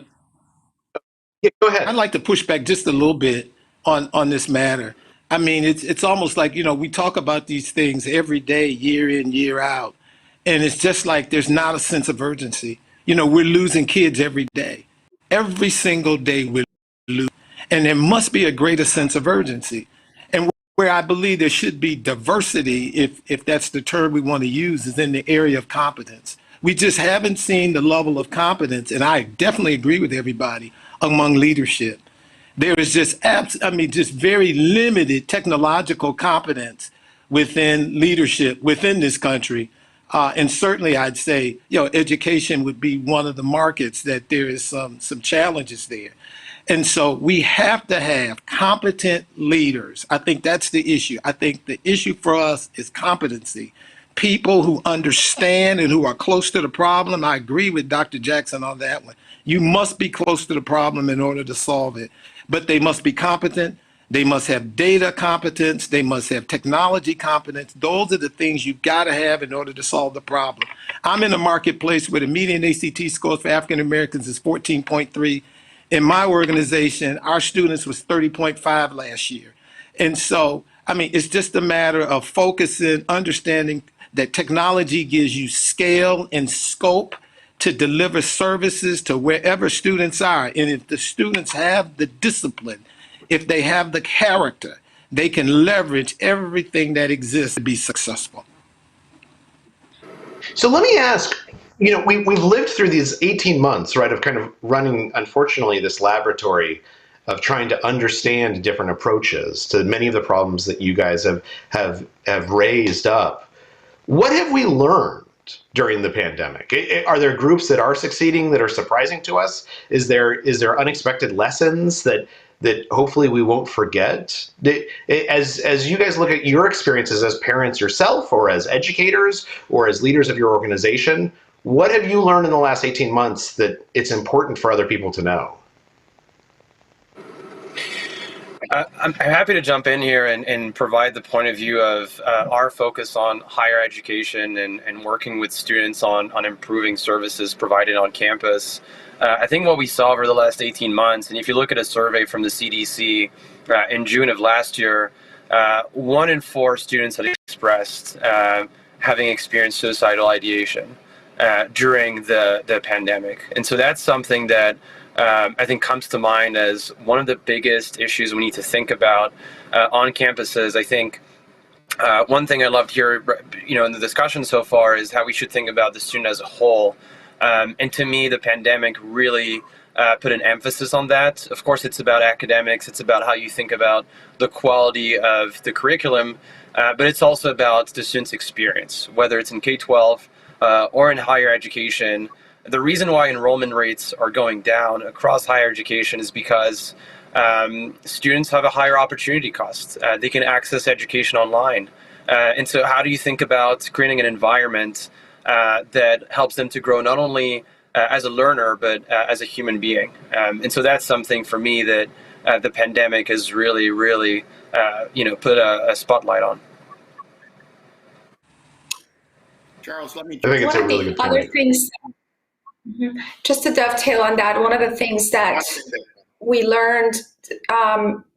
[SPEAKER 1] Yeah, go ahead.
[SPEAKER 8] I'd like to push back just a little bit on this matter. I mean, it's almost like, we talk about these things every day, year in, year out, and it's just like there's not a sense of urgency. We're losing kids every day. Every single day we're losing. And there must be a greater sense of urgency. And where I believe there should be diversity, if that's the term we want to use, is in the area of competence. We just haven't seen the level of competence, and I definitely agree with everybody, among leadership. There is just very limited technological competence within leadership within this country. And certainly I'd say, education would be one of the markets that there is some challenges there. And so we have to have competent leaders. I think that's the issue. I think the issue for us is competency. People who understand and who are close to the problem. I agree with Dr. Jackson on that one. You must be close to the problem in order to solve it. But they must be competent. They must have data competence. They must have technology competence. Those are the things you've got to have in order to solve the problem. I'm in a marketplace where the median ACT scores for African Americans is 14.3. In my organization, our students was 30.5 last year. And so, it's just a matter of focusing, understanding that technology gives you scale and scope to deliver services to wherever students are. And if the students have the discipline, if they have the character, they can leverage everything that exists to be successful.
[SPEAKER 1] So let me ask, we've lived through these 18 months, right, of kind of running, unfortunately, this laboratory of trying to understand different approaches to many of the problems that you guys have raised up. What have we learned during the pandemic? Are there groups that are succeeding that are surprising to us? Is there unexpected lessons that hopefully we won't forget? As you guys look at your experiences as parents yourself, or as educators, or as leaders of your organization, what have you learned in the last 18 months that it's important for other people to know?
[SPEAKER 6] I'm happy to jump in here and provide the point of view of our focus on higher education and working with students on improving services provided on campus. I think what we saw over the last 18 months, and if you look at a survey from the CDC in June of last year, 1 in 4 students had expressed having experienced suicidal ideation during the pandemic. And so that's something that I think comes to mind as one of the biggest issues we need to think about on campuses. I think one thing I loved here, in the discussion so far is how we should think about the student as a whole. And to me, the pandemic really put an emphasis on that. Of course, it's about academics. It's about how you think about the quality of the curriculum, but it's also about the student's experience, whether it's in K-12 or in higher education. The reason why enrollment rates are going down across higher education is because students have a higher opportunity cost. They can access education online. And so how do you think about creating an environment that helps them to grow not only as a learner, but as a human being? And so that's something for me that the pandemic has really, really, put a spotlight on.
[SPEAKER 4] Charles, let me.
[SPEAKER 1] I think it's a really good point.
[SPEAKER 5] Other things, just to dovetail on that, one of the things that we learned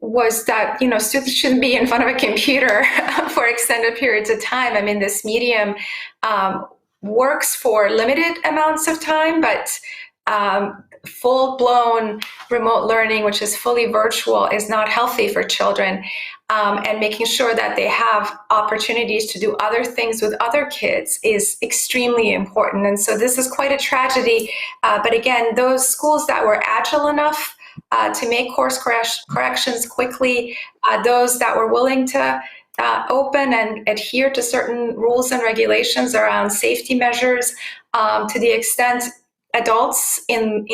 [SPEAKER 5] was that students shouldn't be in front of a computer for extended periods of time. I mean, this medium works for limited amounts of time, but full-blown remote learning, which is fully virtual, is not healthy for children. And making sure that they have opportunities to do other things with other kids is extremely important. And so this is quite a tragedy. But again, those schools that were agile enough to make course corrections quickly, those that were willing to open and adhere to certain rules and regulations around safety measures, to the extent adults in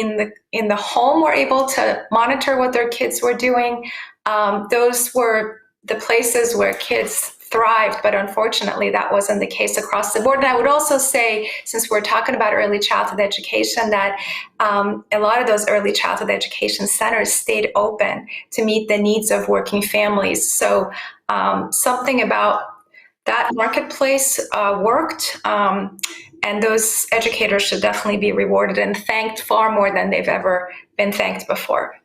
[SPEAKER 5] the home were able to monitor what their kids were doing. Those were the places where kids thrived, but unfortunately that wasn't the case across the board. And I would also say, since we're talking about early childhood education, that a lot of those early childhood education centers stayed open to meet the needs of working families. So something about that marketplace worked, and those educators should definitely be rewarded and thanked far more than they've ever been thanked before.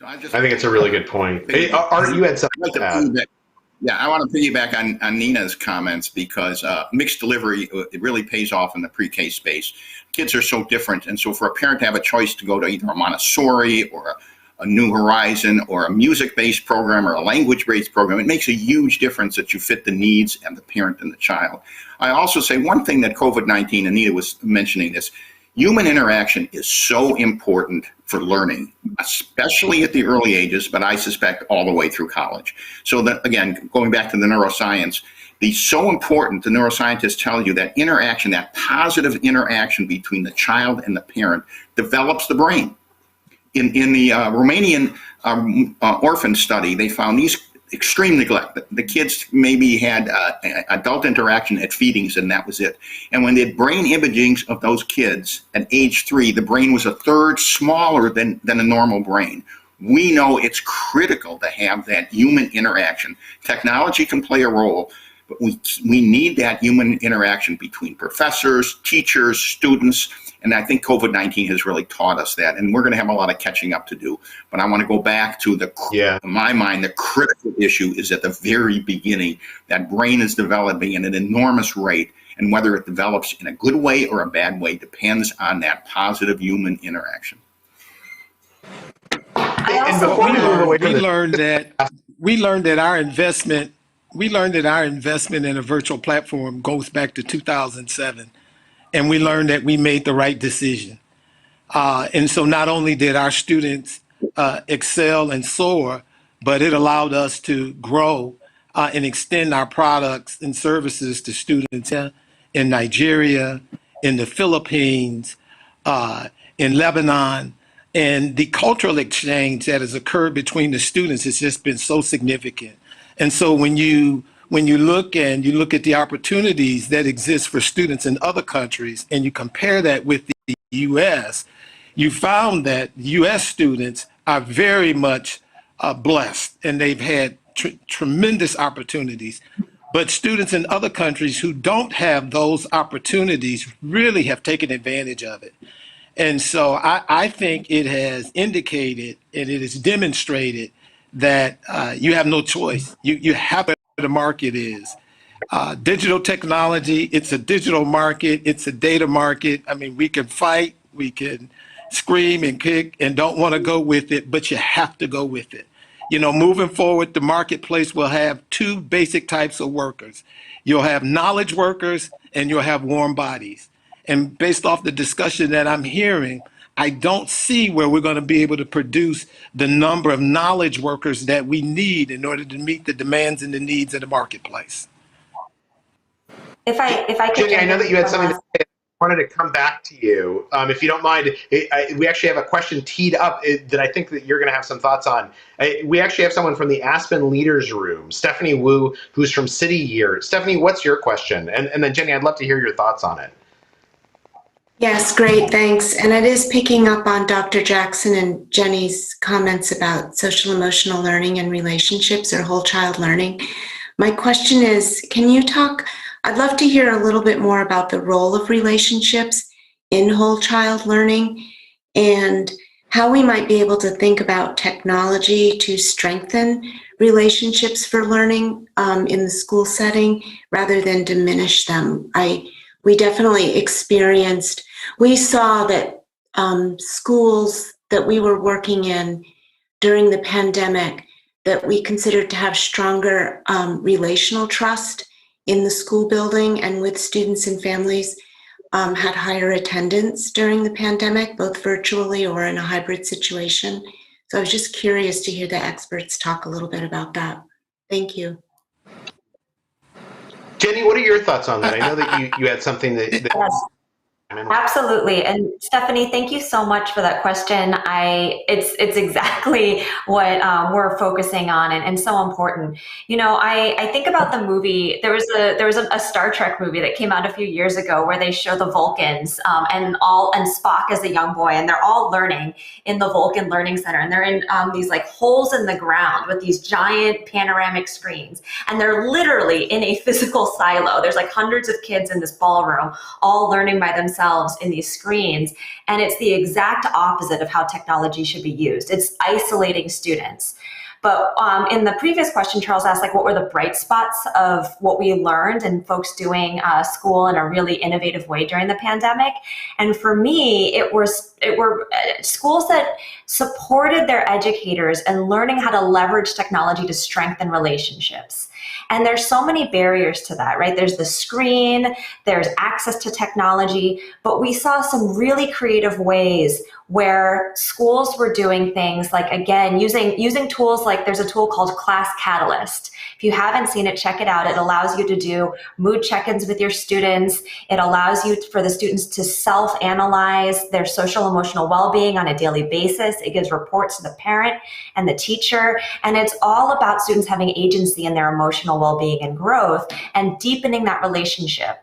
[SPEAKER 1] I think it's a really good point. Hey, Art, you had something to add.
[SPEAKER 4] Yeah, I want to piggyback on Nina's comments, because mixed delivery, it really pays off in the pre-K space. Kids are so different, and so for a parent to have a choice to go to either a Montessori or a New Horizon or a music-based program or a language-based program, it makes a huge difference that you fit the needs of the parent and the child. I also say one thing that COVID-19, and Nina was mentioning this, human interaction is so important for learning, especially at the early ages, but I suspect all the way through college. So that, again, going back to the neuroscience, it's so important, the neuroscientists tell you, that interaction, that positive interaction between the child and the parent develops the brain. In the Romanian orphan study, they found these extreme neglect. The kids maybe had adult interaction at feedings, and that was it. And when they did brain imaging of those kids at age 3, the brain was a third smaller than a normal brain. We know it's critical to have that human interaction. Technology can play a role, but we need that human interaction between professors, teachers, students. And I think COVID-19 has really taught us that, and we're going to have a lot of catching up to do. But I want to go back to in my mind, the critical issue is at the very beginning. That brain is developing at an enormous rate, and whether it develops in a good way or a bad way depends on that positive human interaction.
[SPEAKER 8] We learned that our investment we learned that our investment in a virtual platform goes back to 2007, and we learned that we made the right decision. And so not only did our students excel and soar, but it allowed us to grow and extend our products and services to students in Nigeria, in the Philippines, in Lebanon. And the cultural exchange that has occurred between the students has just been so significant. And so when you look at the opportunities that exist for students in other countries and you compare that with the U.S., you found that U.S. students are very much blessed, and they've had tremendous opportunities. But students in other countries who don't have those opportunities really have taken advantage of it. And so I think it has indicated and it has demonstrated that you have no choice. You have where the market is. Digital technology, it's a digital market, it's a data market. I mean, we can fight, we can scream and kick and don't want to go with it, but you have to go with it. You know, moving forward, the marketplace will have two basic types of workers. You'll have knowledge workers and you'll have warm bodies. And based off the discussion that I'm hearing, I don't see where we're going to be able to produce the number of knowledge workers that we need in order to meet the demands and the needs of the marketplace.
[SPEAKER 9] If I could,
[SPEAKER 1] Jenny, I know that you had something to say. I wanted to come back to you, if you don't mind. We actually have a question teed up that I think that you're going to have some thoughts on. We actually have someone from the Aspen Leaders Room, Stephanie Wu, who's from City Year. Stephanie, what's your question? And then Jenny, I'd love to hear your thoughts on it.
[SPEAKER 13] Yes, great, thanks. And it is picking up on Dr. Jackson and Jenny's comments about social emotional learning and relationships or whole child learning. My question is, can you talk, I'd love to hear a little bit more about the role of relationships in whole child learning and how we might be able to think about technology to strengthen relationships for learning in the school setting rather than diminish them. We definitely experienced, we saw that schools that we were working in during the pandemic that we considered to have stronger relational trust in the school building and with students and families had higher attendance during the pandemic, both virtually or in a hybrid situation. So I was just curious to hear the experts talk a little bit about that. Thank you.
[SPEAKER 1] Jenny, what are your thoughts on that? I know that you had something that
[SPEAKER 9] Yes. Absolutely. And Stephanie, thank you so much for that question. It's exactly what we're focusing on and so important. You know, I think about the movie, there was a Star Trek movie that came out a few years ago where they show the Vulcans and Spock as a young boy, and they're all learning in the Vulcan Learning Center. And they're in these like holes in the ground with these giant panoramic screens. And they're literally in a physical silo. There's like hundreds of kids in this ballroom, all learning by themselves in these screens. And it's the exact opposite of how technology should be used. It's isolating students. But in the previous question, Charles asked, like, what were the bright spots of what we learned and folks doing school in a really innovative way during the pandemic? And for me, it were schools that supported their educators and learning how to leverage technology to strengthen relationships. And there's so many barriers to that, right? There's the screen, there's access to technology, but we saw some really creative ways where schools were doing things like, again, using tools like there's a tool called Class Catalyst. If you haven't seen it, check it out. It allows you to do mood check-ins with your students. It allows you for the students to self-analyze their social emotional well-being on a daily basis. It gives reports to the parent and the teacher. And it's all about students having agency in their emotional well-being and growth and deepening that relationship.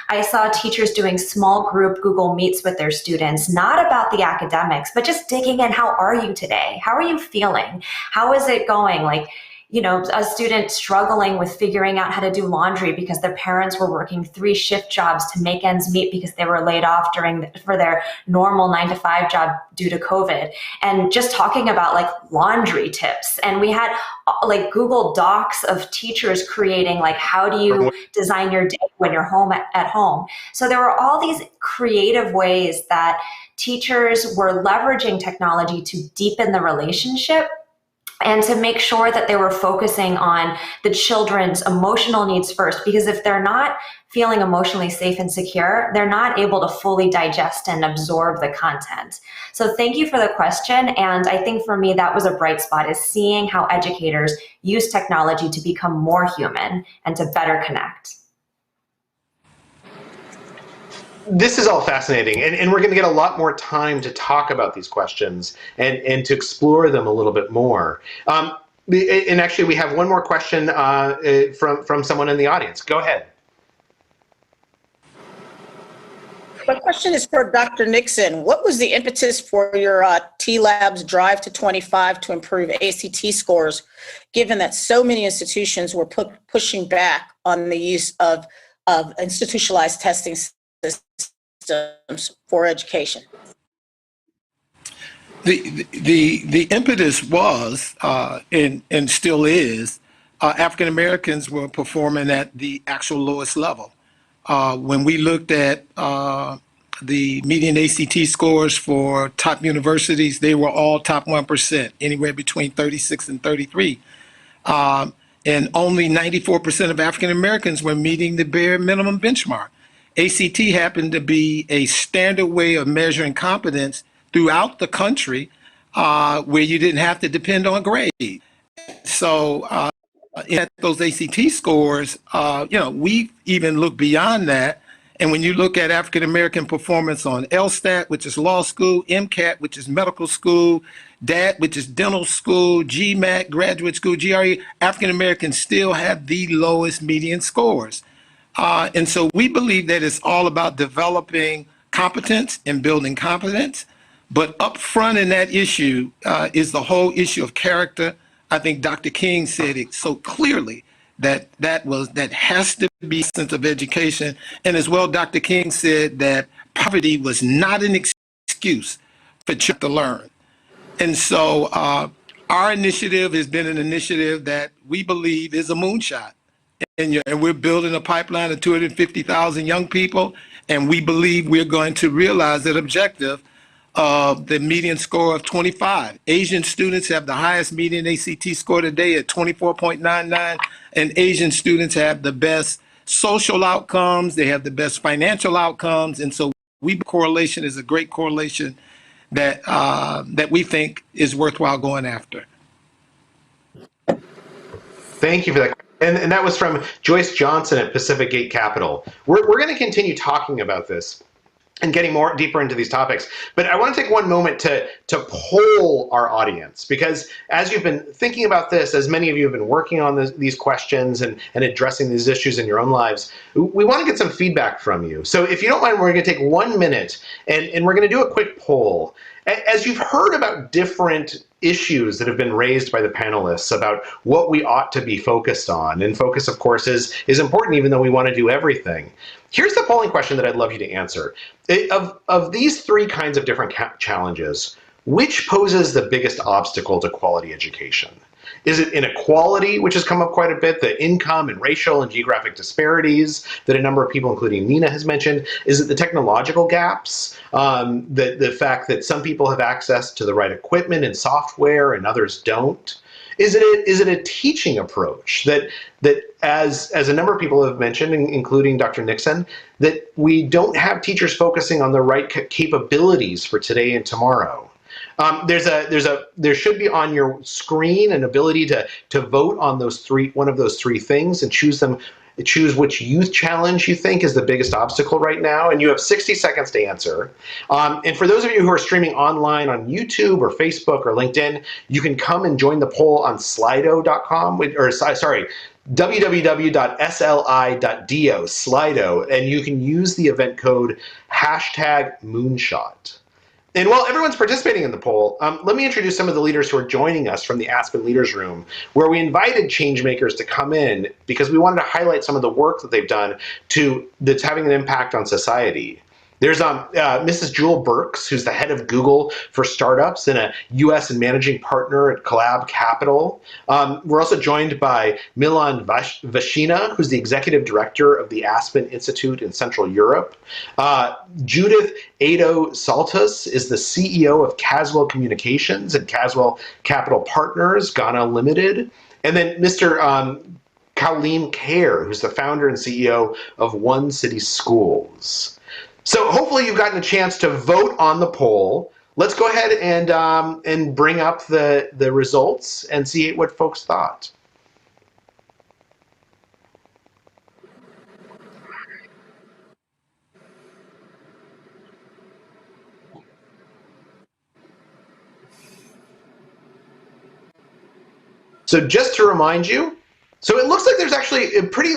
[SPEAKER 9] I saw teachers doing small group Google Meets with their students, not about the academics, but just digging in. How are you today? How are you feeling? How is it going? Like, you know, a student struggling with figuring out how to do laundry because their parents were working 3 shift jobs to make ends meet because they were laid off for their normal 9-to-5 job due to COVID. And just talking about like laundry tips. And we had like Google Docs of teachers creating like, how do you design your day when you're home at home? So there were all these creative ways that teachers were leveraging technology to deepen the relationship. and to make sure that they were focusing on the children's emotional needs first, because if they're not feeling emotionally safe and secure, they're not able to fully digest and absorb the content. So thank you for the question. And I think for me, that was a bright spot, is seeing how educators use technology to become more human and to better connect.
[SPEAKER 1] This is all fascinating, and we're going to get a lot more time to talk about these questions and to explore them a little bit more. And actually, we have one more question from someone in the audience. Go ahead.
[SPEAKER 14] My question is for Dr. Nixon. What was the impetus for your t.Lab's Drive to 25 to improve ACT scores, given that so many institutions were pushing back on the use of institutionalized testing systems for education?
[SPEAKER 8] The impetus was and still is African Americans were performing at the actual lowest level. When we looked at the median ACT scores for top universities, they were all top 1%, anywhere between 36 and 33. And only 94% of African Americans were meeting the bare minimum benchmark. ACT happened to be a standard way of measuring competence throughout the country, where you didn't have to depend on grade. So at those ACT scores, we even look beyond that. And when you look at African American performance on LSTAT, which is law school, MCAT, which is medical school, DAT, which is dental school, GMAT, graduate school, GRE, African Americans still have the lowest median scores. And so we believe that it's all about developing competence and building competence. But up front in that issue is the whole issue of character. I think Dr. King said it so clearly that has to be the sense of education. And as well, Dr. King said that poverty was not an excuse for children to learn. And so our initiative has been an initiative that we believe is a moonshot. And we're building a pipeline of 250,000 young people, and we believe we're going to realize that objective of the median score of 25. Asian students have the highest median ACT score today at 24.99, and Asian students have the best social outcomes, they have the best financial outcomes, and so correlation is a great correlation that we think is worthwhile going after.
[SPEAKER 1] Thank you for that. And that was from Joyce Johnson at Pacific Gate Capital. We're going to continue talking about this and getting more deeper into these topics. But I want to take one moment to poll our audience, because as you've been thinking about this, as many of you have been working on these questions and addressing these issues in your own lives, we want to get some feedback from you. So if you don't mind, we're going to take 1 minute and we're going to do a quick poll. As you've heard about different issues that have been raised by the panelists about what we ought to be focused on, and focus, of course, is important even though we want to do everything. Here's the polling question that I'd love you to answer. Of these three kinds of different challenges, which poses the biggest obstacle to quality education? Is it inequality, which has come up quite a bit, the income and racial and geographic disparities that a number of people, including Nina, has mentioned? Is it the technological gaps, the fact that some people have access to the right equipment and software and others don't? Is it a teaching approach that as a number of people have mentioned, including Dr. Nixon, that we don't have teachers focusing on the right capabilities for today and tomorrow? There should be on your screen an ability to vote on one of those three things and choose which youth challenge you think is the biggest obstacle right now, and you have 60 seconds to answer. And for those of you who are streaming online on YouTube or Facebook or LinkedIn, you can come and join the poll on slido.com, www.sli.do, Slido, and you can use the event code #Moonshot. And while everyone's participating in the poll, let me introduce some of the leaders who are joining us from the Aspen Leaders Room, where we invited changemakers to come in because we wanted to highlight some of the work that they've done that's having an impact on society. There's Mrs. Jewel Burks, who's the head of Google for startups and a US and managing partner at CLARENCE Capital. We're also joined by Milan Vashina, who's the executive director of the Aspen Institute in Central Europe. Judith Ado Saltus is the CEO of Caswell Communications and Caswell Capital Partners, Ghana Limited. And then Mr. Kaulim Kher, who's the founder and CEO of One City Schools. So hopefully you've gotten a chance to vote on the poll. Let's go ahead and bring up the results and see what folks thought. So just to remind you, so it looks like there's actually a pretty,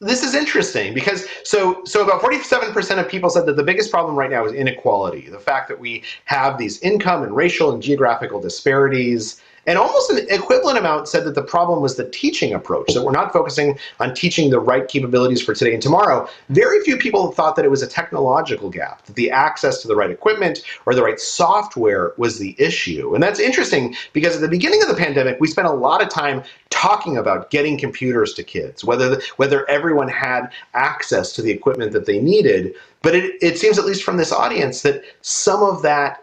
[SPEAKER 1] this is interesting because so about 47% of people said that the biggest problem right now is inequality, the fact that we have these income and racial and geographical disparities. And almost an equivalent amount said that the problem was the teaching approach, that we're not focusing on teaching the right capabilities for today and tomorrow. Very few people thought that it was a technological gap, that the access to the right equipment or the right software was the issue. And that's interesting because at the beginning of the pandemic, we spent a lot of time talking about getting computers to kids, whether everyone had access to the equipment that they needed. But it seems, at least from this audience, that some of that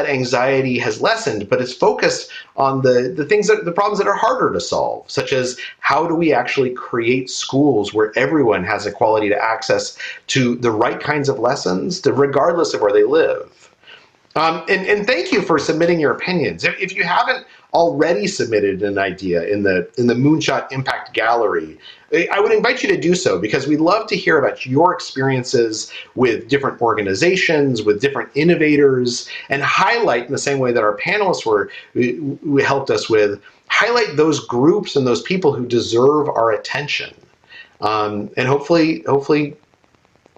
[SPEAKER 1] anxiety has lessened, but it's focused on the problems that are harder to solve, such as how do we actually create schools where everyone has equality to access to the right kinds of lessons, regardless of where they live. And thank you for submitting your opinions. If you haven't already submitted an idea in the Moonshot Impact Gallery, I would invite you to do so, because we'd love to hear about your experiences with different organizations, with different innovators, and highlight, in the same way that our panelists helped us with, highlight those groups and those people who deserve our attention, and hopefully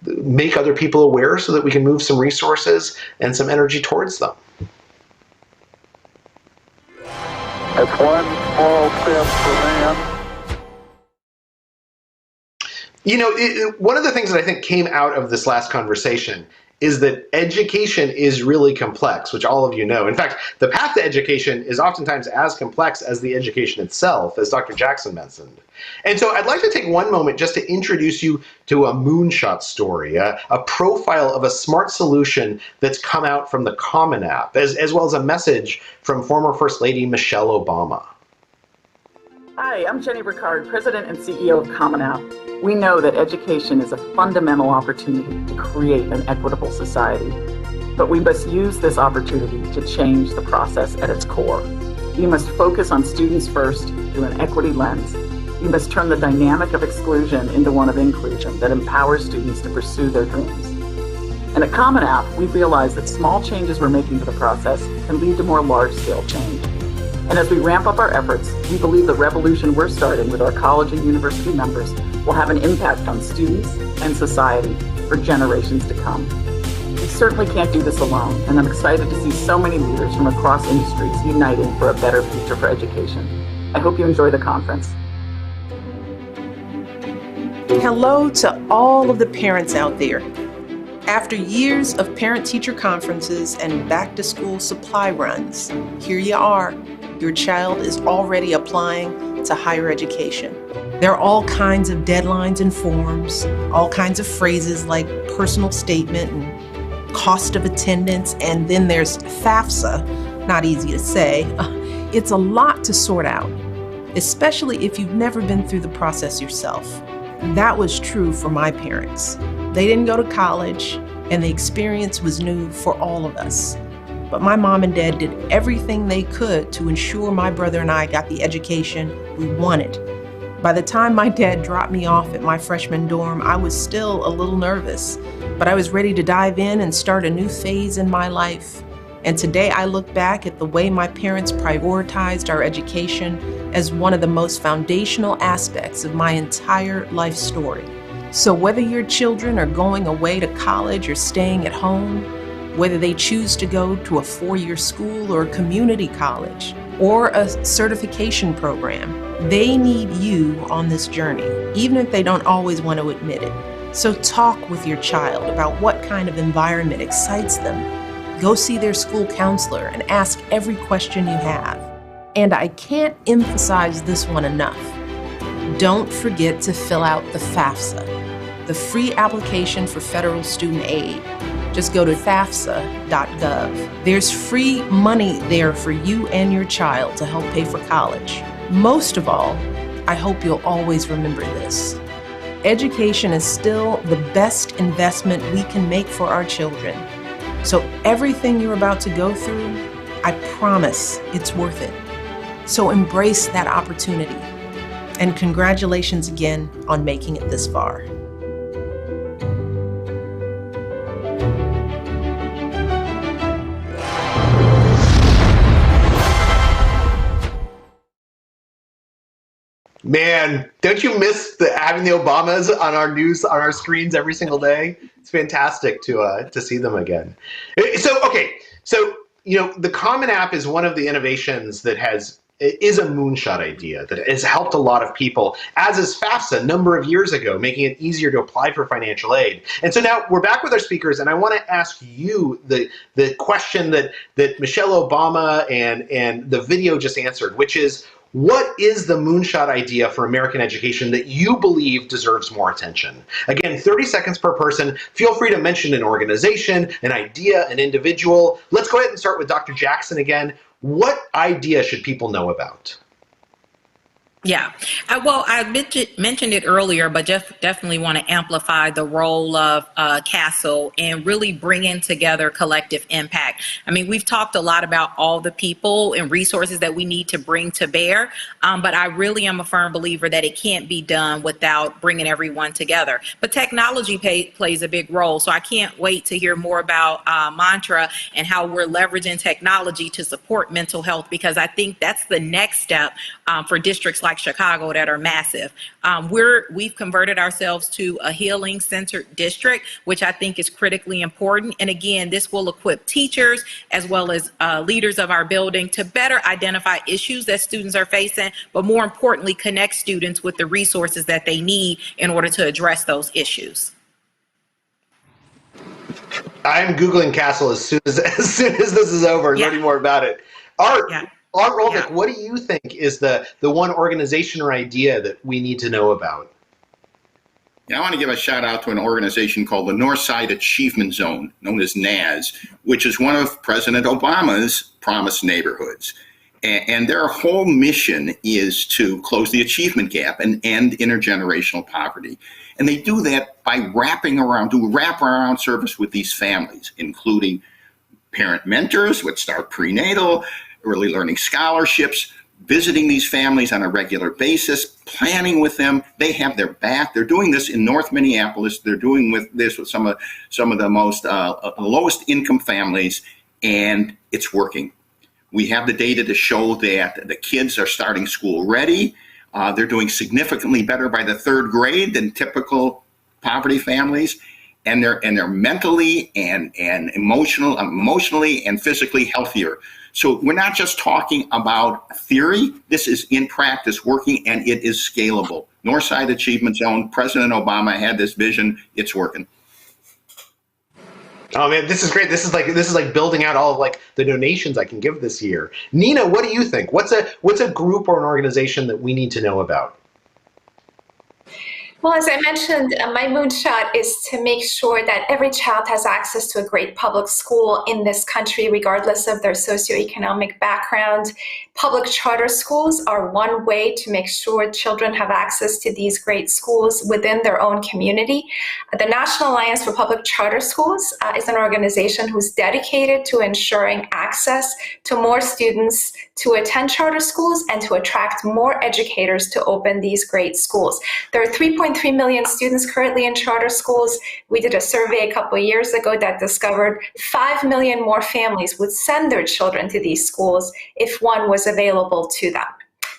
[SPEAKER 1] make other people aware so that we can move some resources and some energy towards them.
[SPEAKER 15] That's one small step for man.
[SPEAKER 1] You know, one of the things that I think came out of this last conversation is that education is really complex, which all of you know. In fact, the path to education is oftentimes as complex as the education itself, as Dr. Jackson mentioned. And so I'd like to take one moment just to introduce you to a moonshot story, a profile of a smart solution that's come out from the Common App, as well as a message from former First Lady Michelle Obama.
[SPEAKER 16] Hi, I'm Jenny Ricard, President and CEO of Common App. We know that education is a fundamental opportunity to create an equitable society, but we must use this opportunity to change the process at its core. We must focus on students first through an equity lens. We must turn the dynamic of exclusion into one of inclusion that empowers students to pursue their dreams. And at Common App, we realize that small changes we're making to the process can lead to more large-scale change. And as we ramp up our efforts, we believe the revolution we're starting with our college and university members will have an impact on students and society for generations to come. We certainly can't do this alone, and I'm excited to see so many leaders from across industries uniting for a better future for education. I hope you enjoy the conference.
[SPEAKER 17] Hello to all of the parents out there. After years of parent-teacher conferences and back-to-school supply runs, here you are. Your child is already applying to higher education. There are all kinds of deadlines and forms, all kinds of phrases like personal statement and cost of attendance, and then there's FAFSA, not easy to say. It's a lot to sort out, especially if you've never been through the process yourself. That was true for my parents. They didn't go to college, and the experience was new for all of us. But my mom and dad did everything they could to ensure my brother and I got the education we wanted. By the time my dad dropped me off at my freshman dorm, I was still a little nervous, but I was ready to dive in and start a new phase in my life. And today I look back at the way my parents prioritized our education as one of the most foundational aspects of my entire life story. So whether your children are going away to college or staying at home, whether they choose to go to a 4-year school or a community college or a certification program, they need you on this journey, even if they don't always want to admit it. So talk with your child about what kind of environment excites them. Go see their school counselor and ask every question you have. And I can't emphasize this one enough. Don't forget to fill out the FAFSA, the free application for federal student aid. Just go to fafsa.gov. There's free money there for you and your child to help pay for college. Most of all, I hope you'll always remember this. Education is still the best investment we can make for our children. So everything you're about to go through, I promise it's worth it. So embrace that opportunity. And congratulations again on making it this far.
[SPEAKER 1] Man, don't you miss having the Obamas on our news, on our screens every single day? It's fantastic to see them again. So, okay, so, you know, the Common App is one of the innovations that is a moonshot idea that has helped a lot of people, as is FAFSA a number of years ago, making it easier to apply for financial aid. And so now we're back with our speakers, and I want to ask you the question that Michelle Obama and the video just answered, which is, what is the moonshot idea for American education that you believe deserves more attention? Again, 30 seconds per person. Feel free to mention an organization, an idea, an individual. Let's go ahead and start with Dr. Jackson again. What idea should people know about?
[SPEAKER 3] Yeah, well, I mentioned it earlier, but just definitely want to amplify the role of CASEL and really bringing together collective impact. I mean, we've talked a lot about all the people and resources that we need to bring to bear, but I really am a firm believer that it can't be done without bringing everyone together. But technology plays a big role, so I can't wait to hear more about Mantra and how we're leveraging technology to support mental health, because I think that's the next step for districts like Chicago that are massive. We've converted ourselves to a healing-centered district, which I think is critically important. And again, this will equip teachers as well as leaders of our building to better identify issues that students are facing, but more importantly, connect students with the resources that they need in order to address those issues.
[SPEAKER 1] I'm Googling CASEL as soon as this is over and learning more about it. Art Rolnick, what do you think is the one organization or idea that we need to know about?
[SPEAKER 4] Yeah, I want to give a shout out to an organization called the Northside Achievement Zone, known as NAZ, which is one of President Obama's promised neighborhoods. And their whole mission is to close the achievement gap and end intergenerational poverty. And they do that by wraparound service with these families, including parent mentors, which start prenatal, early learning scholarships, visiting these families on a regular basis, planning with them. They have their back. They're doing this in North Minneapolis. They're doing this with some of the most lowest income families, and it's working. We have the data to show that the kids are starting school ready. They're doing significantly better by the third grade than typical poverty families, and they're mentally and emotionally and physically healthier. So we're not just talking about theory. This is in practice working, and it is scalable. Northside Achievement Zone, President Obama had this vision. It's working.
[SPEAKER 1] Oh man, this is great. This is like building out all of like the donations I can give this year. Nina, what do you think? What's a group or an organization that we need to know about?
[SPEAKER 5] Well, as I mentioned, my moonshot is to make sure that every child has access to a great public school in this country, regardless of their socioeconomic background. Public charter schools are one way to make sure children have access to these great schools within their own community. The National Alliance for Public Charter Schools is an organization who's dedicated to ensuring access to more students to attend charter schools and to attract more educators to open these great schools. There are 3.3 million students currently in charter schools. We did a survey a couple of years ago that discovered 5 million more families would send their children to these schools if one was available to them.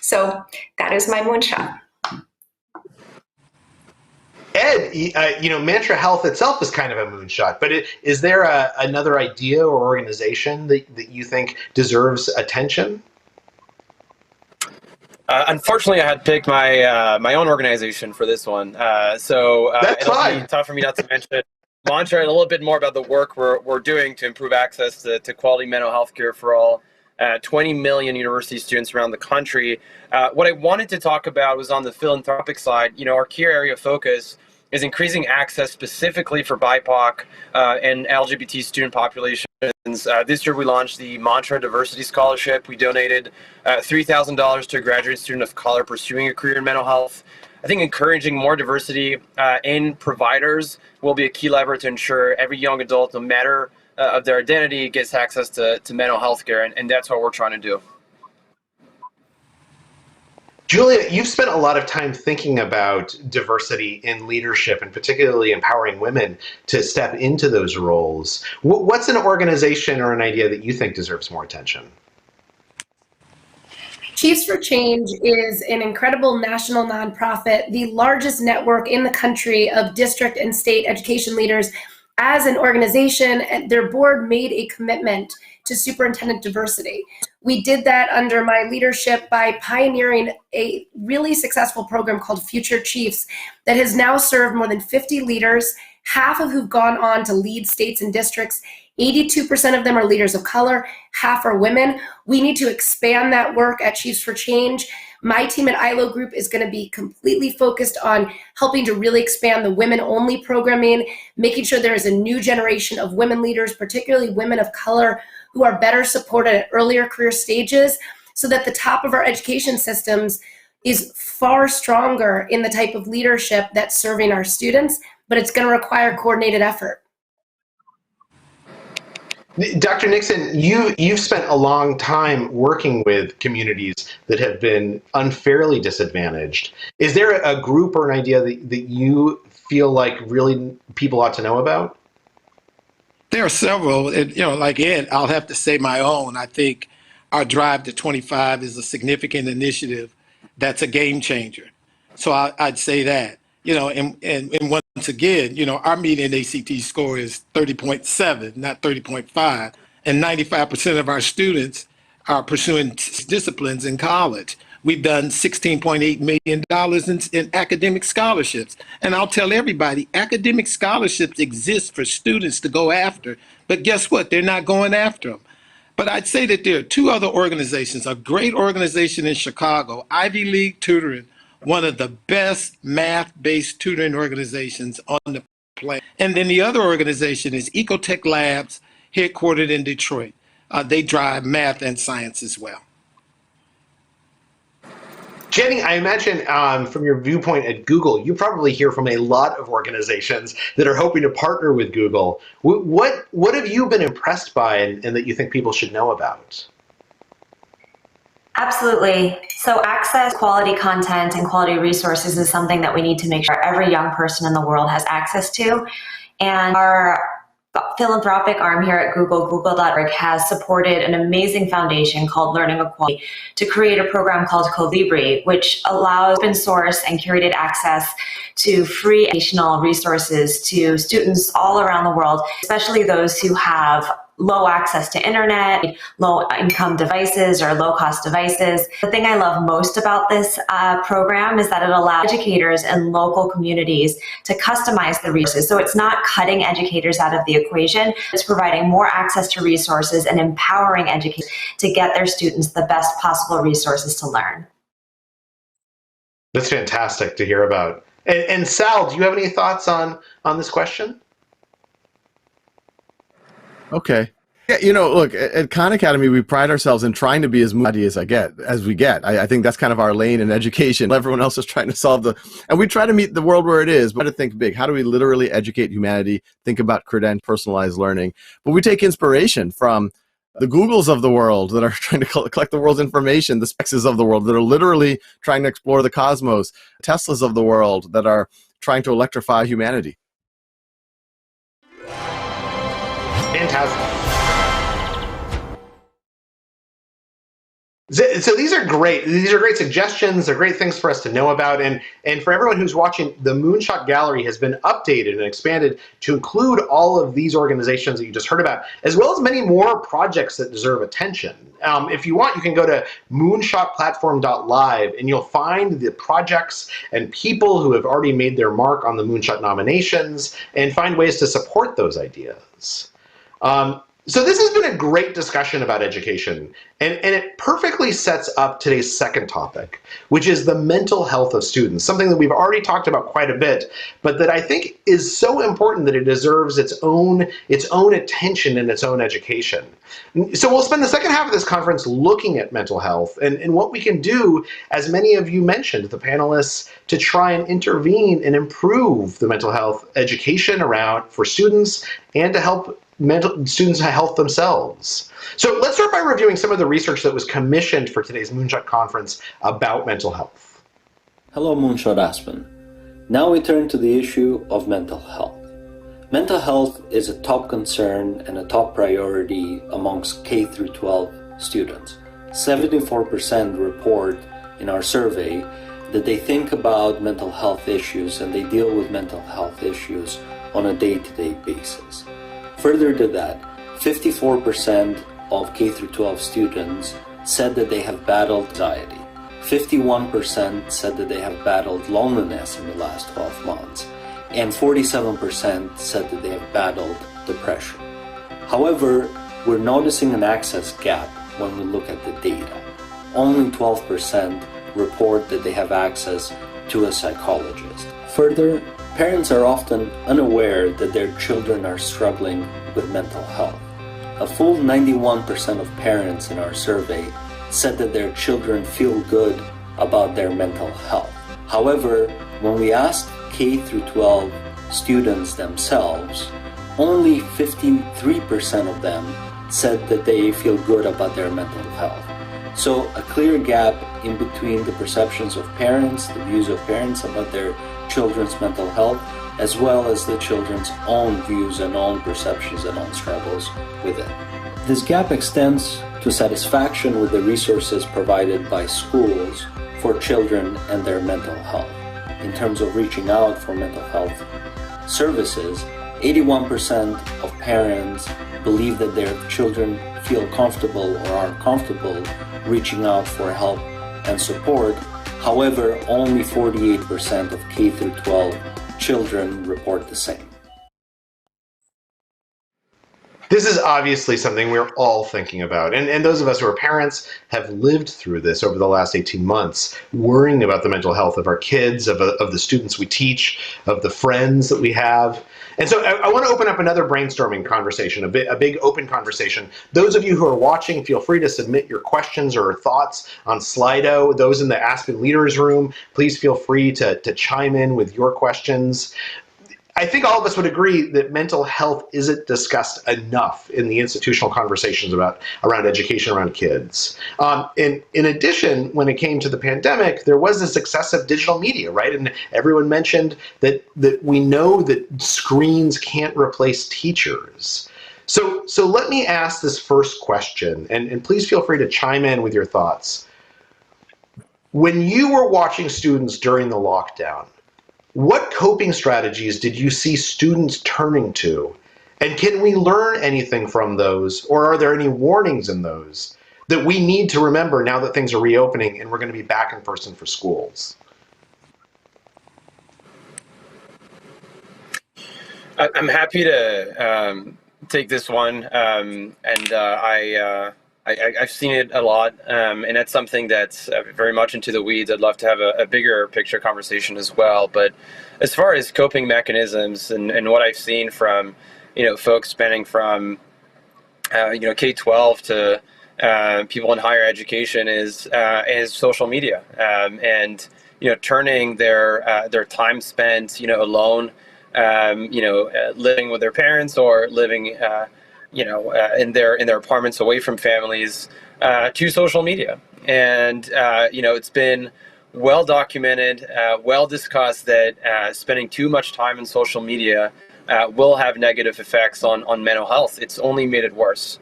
[SPEAKER 5] So that is my moonshot.
[SPEAKER 1] Ed, Mantra Health itself is kind of a moonshot, but is there another idea or organization that you think deserves attention?
[SPEAKER 6] Unfortunately, I had picked my own organization for this one, so
[SPEAKER 1] That's
[SPEAKER 6] it'll
[SPEAKER 1] fine.
[SPEAKER 6] be tough for me not to mention Mantra and a little bit more about the work we're doing to improve access to quality mental health care for all 20 million university students around the country. What I wanted to talk about was on the philanthropic side. You know, our key area of focus is increasing access specifically for BIPOC and LGBT student populations. This year we launched the Mantra Diversity Scholarship. We donated $3,000 to a graduate student of color pursuing a career in mental health. I think encouraging more diversity in providers will be a key lever to ensure every young adult, no matter of their identity, gets access to mental health care, and that's what we're trying to do.
[SPEAKER 1] Julia, you've spent a lot of time thinking about diversity in leadership and particularly empowering women to step into those roles. What's an organization or an idea that you think deserves more attention?
[SPEAKER 7] Chiefs for Change is an incredible national nonprofit, the largest network in the country of district and state education leaders. As an organization, their board made a commitment to superintendent diversity. We did that under my leadership by pioneering a really successful program called Future Chiefs that has now served more than 50 leaders, half of who've gone on to lead states and districts. 82% of them are leaders of color, half are women. We need to expand that work at Chiefs for Change. My team at ILO Group is going to be completely focused on helping to really expand the women-only programming, making sure there is a new generation of women leaders, particularly women of color, who are better supported at earlier career stages, so that the top of our education systems is far stronger in the type of leadership that's serving our students, but it's going to require coordinated effort.
[SPEAKER 1] Dr. Nixon, you've spent a long time working with communities that have been unfairly disadvantaged. Is there a group or an idea that you feel like really people ought to know about?
[SPEAKER 8] There are several, and, you know, like Ed, I'll have to say my own. I think our Drive to 25 is a significant initiative that's a game changer. So I'd say that, you know, and once again, you know, our median ACT score is 30.7, not 30.5, and 95% of our students are pursuing disciplines in college. We've done $16.8 million in academic scholarships. And I'll tell everybody, academic scholarships exist for students to go after, but guess what? They're not going after them. But I'd say that there are two other organizations, a great organization in Chicago, Ivy League Tutoring, one of the best math-based tutoring organizations on the planet. And then the other organization is Ecotech Labs, headquartered in Detroit. They drive math and science as well.
[SPEAKER 1] Jenny, I imagine from your viewpoint at Google, you probably hear from a lot of organizations that are hoping to partner with Google. What have you been impressed by and that you think people should know about?
[SPEAKER 9] Absolutely. So access quality content and quality resources is something that we need to make sure every young person in the world has access to. And our philanthropic arm here at Google, Google.org, has supported an amazing foundation called Learning Equality to create a program called Colibri, which allows open source and curated access to free educational resources to students all around the world, especially those who have low access to internet, low income devices or low cost devices. The thing I love most about this program is that it allows educators and local communities to customize the resources. So it's not cutting educators out of the equation, it's providing more access to resources and empowering educators to get their students the best possible resources to learn.
[SPEAKER 1] That's fantastic to hear about. And Sal, do you have any thoughts on this question?
[SPEAKER 10] Okay. Yeah, you know, look, at Khan Academy, we pride ourselves in trying to be as moody as we get. I think that's kind of our lane in education. Everyone else is trying to solve and we try to meet the world where it is, but to think big. How do we literally educate humanity? Think about personalized learning. But we take inspiration from the Googles of the world that are trying to collect the world's information, the Spexes of the world that are literally trying to explore the cosmos, Teslas of the world that are trying to electrify humanity.
[SPEAKER 1] Fantastic. So these are great. These are great suggestions. They're great things for us to know about. And for everyone who's watching, the Moonshot Gallery has been updated and expanded to include all of these organizations that you just heard about, as well as many more projects that deserve attention. If you want, you can go to moonshotplatform.live and you'll find the projects and people who have already made their mark on the Moonshot nominations and find ways to support those ideas. So this has been a great discussion about education, and it perfectly sets up today's second topic, which is the mental health of students, something that we've already talked about quite a bit, but that I think is so important that it deserves its own attention in its own education. So we'll spend the second half of this conference looking at mental health and what we can do, as many of you mentioned, the panelists, to try and intervene and improve the mental health education around for students and to help students health themselves. So let's start by reviewing some of the research that was commissioned for today's Moonshot Conference about mental health.
[SPEAKER 12] Hello, Moonshot Aspen. Now we turn to the issue of mental health. Mental health is a top concern and a top priority amongst K through 12 students. 74% report in our survey that they think about mental health issues and they deal with mental health issues on a day-to-day basis. Further to that, 54% of K through 12 students said that they have battled anxiety. 51% said that they have battled loneliness in the last 12 months. And 47% said that they have battled depression. However, we're noticing an access gap when we look at the data. Only 12% report that they have access to a psychologist. Further, parents are often unaware that their children are struggling with mental health. A full 91% of parents in our survey said that their children feel good about their mental health. However, when we asked K through 12 students themselves, only 53% of them said that they feel good about their mental health. So a clear gap in between the perceptions of parents, the views of parents about their children's mental health, as well as the children's own views and own perceptions and own struggles with it. This gap extends to satisfaction with the resources provided by schools for children and their mental health. In terms of reaching out for mental health services, 81% of parents believe that their children feel comfortable or are comfortable reaching out for help and support. However, only 48% of K through 12 children report the same.
[SPEAKER 1] This is obviously something we're all thinking about. And those of us who are parents have lived through this over the last 18 months, worrying about the mental health of our kids, of the students we teach, of the friends that we have. And so I want to open up another brainstorming conversation, a big open conversation. Those of you who are watching, feel free to submit your questions or thoughts on Slido. Those in the Aspen Leaders Room, please feel free to chime in with your questions. I think all of us would agree that mental health isn't discussed enough in the institutional conversations around education around kids. In addition, when it came to the pandemic, there was this excessive digital media, right? And everyone mentioned that we know that screens can't replace teachers. So let me ask this first question, and please feel free to chime in with your thoughts. When you were watching students during the lockdown, what coping strategies did you see students turning to? And can we learn anything from those, or are there any warnings in those that we need to remember now that things are reopening and we're going to be back in person for schools?
[SPEAKER 6] I'm happy to take this one, I've seen it a lot, and that's something that's very much into the weeds. I'd love to have a bigger picture conversation as well. But as far as coping mechanisms and what I've seen from, folks spanning from, K-12 to people in higher education is social media, and turning their time spent alone, living with their parents or living in their apartments away from families to social media. And it's been well documented, well discussed that spending too much time in social media will have negative effects on mental health. It's only made it worse.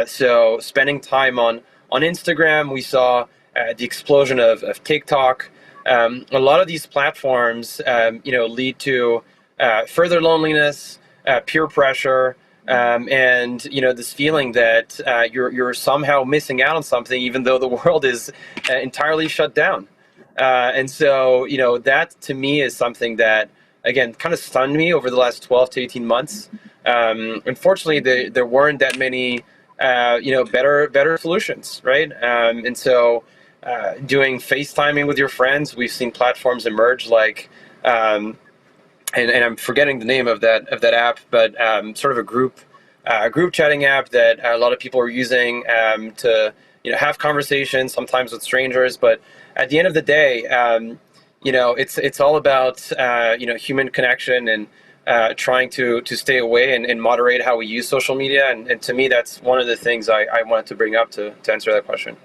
[SPEAKER 6] So spending time on on Instagram. We saw the explosion of TikTok. A lot of these platforms, lead to further loneliness, peer pressure, and this feeling that you're somehow missing out on something, even though the world is entirely shut down. And so, that to me is something that, again, kind of stunned me over the last 12 to 18 months. Unfortunately, there weren't that many, better solutions, right? And so, doing FaceTiming with your friends, we've seen platforms emerge like, and I'm forgetting the name of that app, but sort of a group chatting app that a lot of people are using to have conversations, sometimes with strangers. But at the end of the day, it's all about human connection and trying to stay away and moderate how we use social media. And to me, that's one of the things I wanted to bring up to answer that question.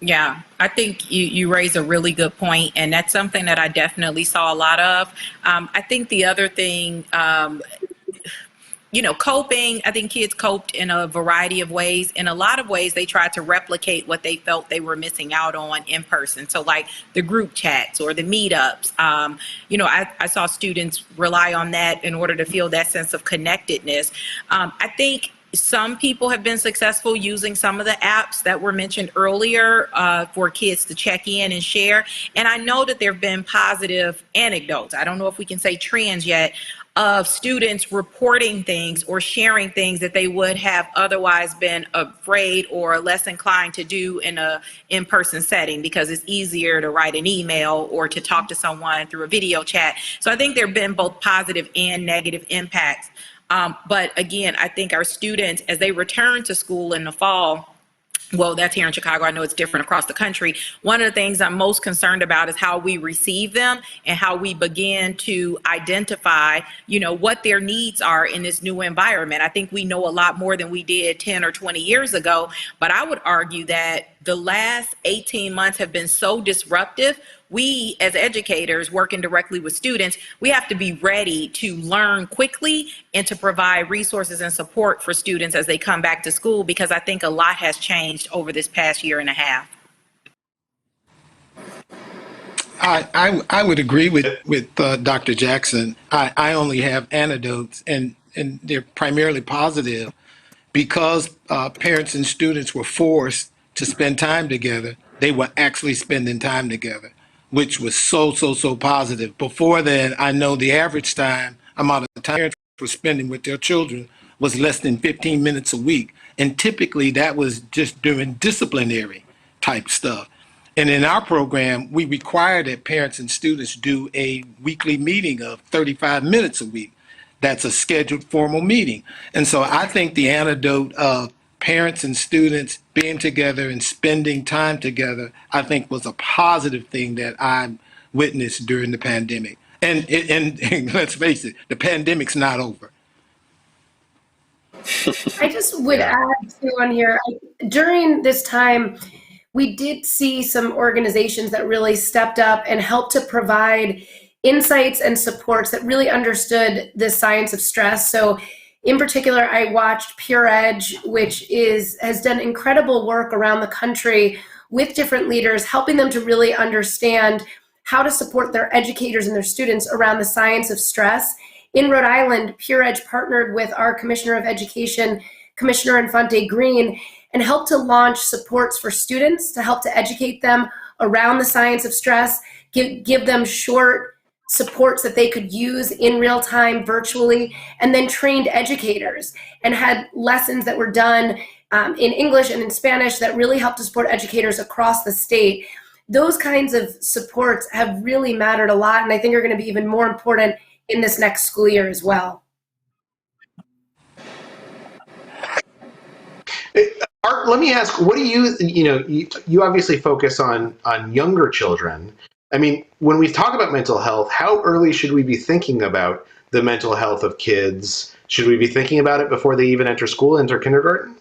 [SPEAKER 3] Yeah, I think you raise a really good point, and that's something that I definitely saw a lot of. I think the other thing, coping, I think kids coped in a variety of ways. In a lot of ways, they tried to replicate what they felt they were missing out on in person. So like the group chats or the meetups, I saw students rely on that in order to feel that sense of connectedness. I think some people have been successful using some of the apps that were mentioned earlier for kids to check in and share. And I know that there have been positive anecdotes. I don't know if we can say trends yet, of students reporting things or sharing things that they would have otherwise been afraid or less inclined to do in a in-person setting, because it's easier to write an email or to talk to someone through a video chat. So I think there have been both positive and negative impacts. But again, I think our students, as they return to school in the fall, well, that's here in Chicago. I know it's different across the country. One of the things I'm most concerned about is how we receive them and how we begin to identify, what their needs are in this new environment. I think we know a lot more than we did 10 or 20 years ago, but I would argue that the last 18 months have been so disruptive. We, as educators working directly with students, we have to be ready to learn quickly and to provide resources and support for students as they come back to school, because I think a lot has changed over this past year and a half.
[SPEAKER 8] I would agree with Dr. Jackson. I only have anecdotes, and they're primarily positive, because parents and students were forced to spend time together. They were actually spending time together, which was so positive. Before then, I know the average amount of time parents were spending with their children was less than 15 minutes a week. And typically that was just during disciplinary type stuff. And in our program, we require that parents and students do a weekly meeting of 35 minutes a week. That's a scheduled formal meeting. And so I think the anecdote of parents and students being together and spending time together, I think was a positive thing that I witnessed during the pandemic. And let's face it, the pandemic's not over.
[SPEAKER 7] I just would add to on here, during this time, we did see some organizations that really stepped up and helped to provide insights and supports that really understood the science of stress. So in particular, I watched Pure Edge, which has done incredible work around the country with different leaders, helping them to really understand how to support their educators and their students around the science of stress. In Rhode Island, Pure Edge partnered with our Commissioner of Education, Commissioner Infante Green, and helped to launch supports for students to help to educate them around the science of stress, give them short supports that they could use in real time virtually, and then trained educators and had lessons that were done in English and in Spanish that really helped to support educators across the state. Those kinds of supports have really mattered a lot, and I think are going to be even more important in this next school year as well.
[SPEAKER 1] Art, let me ask, what do you obviously focus on younger children. I mean, when we talk about mental health, how early should we be thinking about the mental health of kids? Should we be thinking about it before they even enter school, enter kindergarten?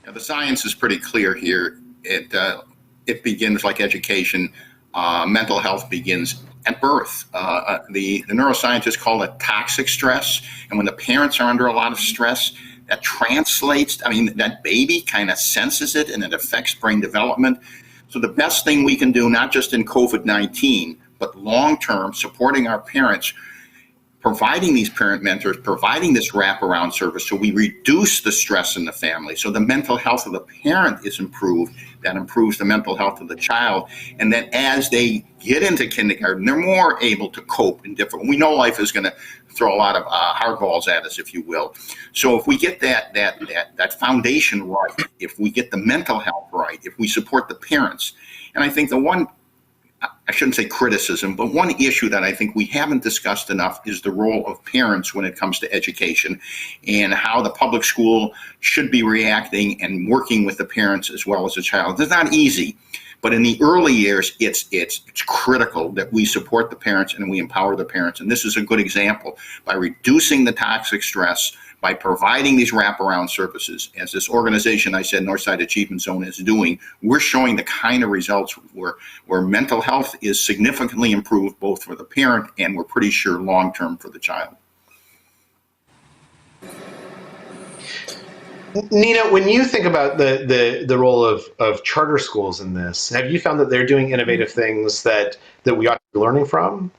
[SPEAKER 4] Yeah, the science is pretty clear here. It begins like education. Mental health begins at birth. The neuroscientists call it toxic stress. And when the parents are under a lot of stress, that translates, that baby kind of senses it and it affects brain development. So the best thing we can do, not just in COVID-19, but long-term, supporting our parents, providing these parent mentors, providing this wraparound service so we reduce the stress in the family, so the mental health of the parent is improved, that improves the mental health of the child, and that as they get into kindergarten, they're more able to cope in different, we know life is going to throw a lot of hardballs at us, if you will. So if we get that foundation right, if we get the mental health right, if we support the parents, and I think the one, I shouldn't say criticism, but one issue that I think we haven't discussed enough is the role of parents when it comes to education and how the public school should be reacting and working with the parents as well as the child. It's not easy, but in the early years, it's critical that we support the parents and we empower the parents. And this is a good example by reducing the toxic stress, by providing these wraparound services, as this organization I said, Northside Achievement Zone, is doing. We're showing the kind of results where mental health is significantly improved both for the parent and we're pretty sure long-term for the child.
[SPEAKER 1] Nina, when you think about the role of charter schools in this, have you found that they're doing innovative things that we ought to be learning from?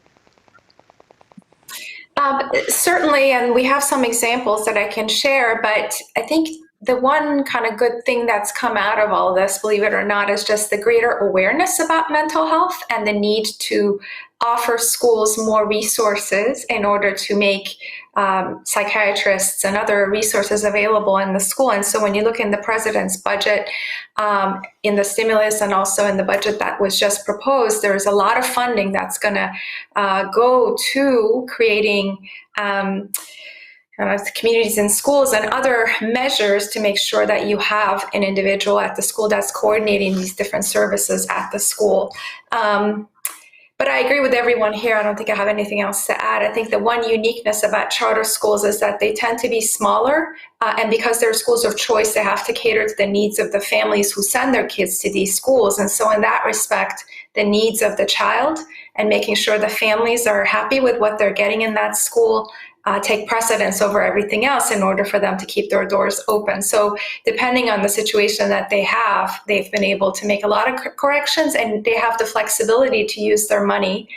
[SPEAKER 5] Certainly, and we have some examples that I can share, but I think the one kind of good thing that's come out of all of this, believe it or not, is just the greater awareness about mental health and the need to offer schools more resources in order to make psychiatrists and other resources available in the school. And so when you look in the president's budget, in the stimulus and also in the budget that was just proposed, there's a lot of funding that's going to go to creating communities in schools and other measures to make sure that you have an individual at the school that's coordinating these different services at the school. But I agree with everyone here. I don't think I have anything else to add. I think the one uniqueness about charter schools is that they tend to be smaller, and because they're schools of choice, they have to cater to the needs of the families who send their kids to these schools. And so in that respect, the needs of the child and making sure the families are happy with what they're getting in that school take precedence over everything else in order for them to keep their doors open. So depending on the situation that they have, they've been able to make a lot of corrections, and they have the flexibility to use their money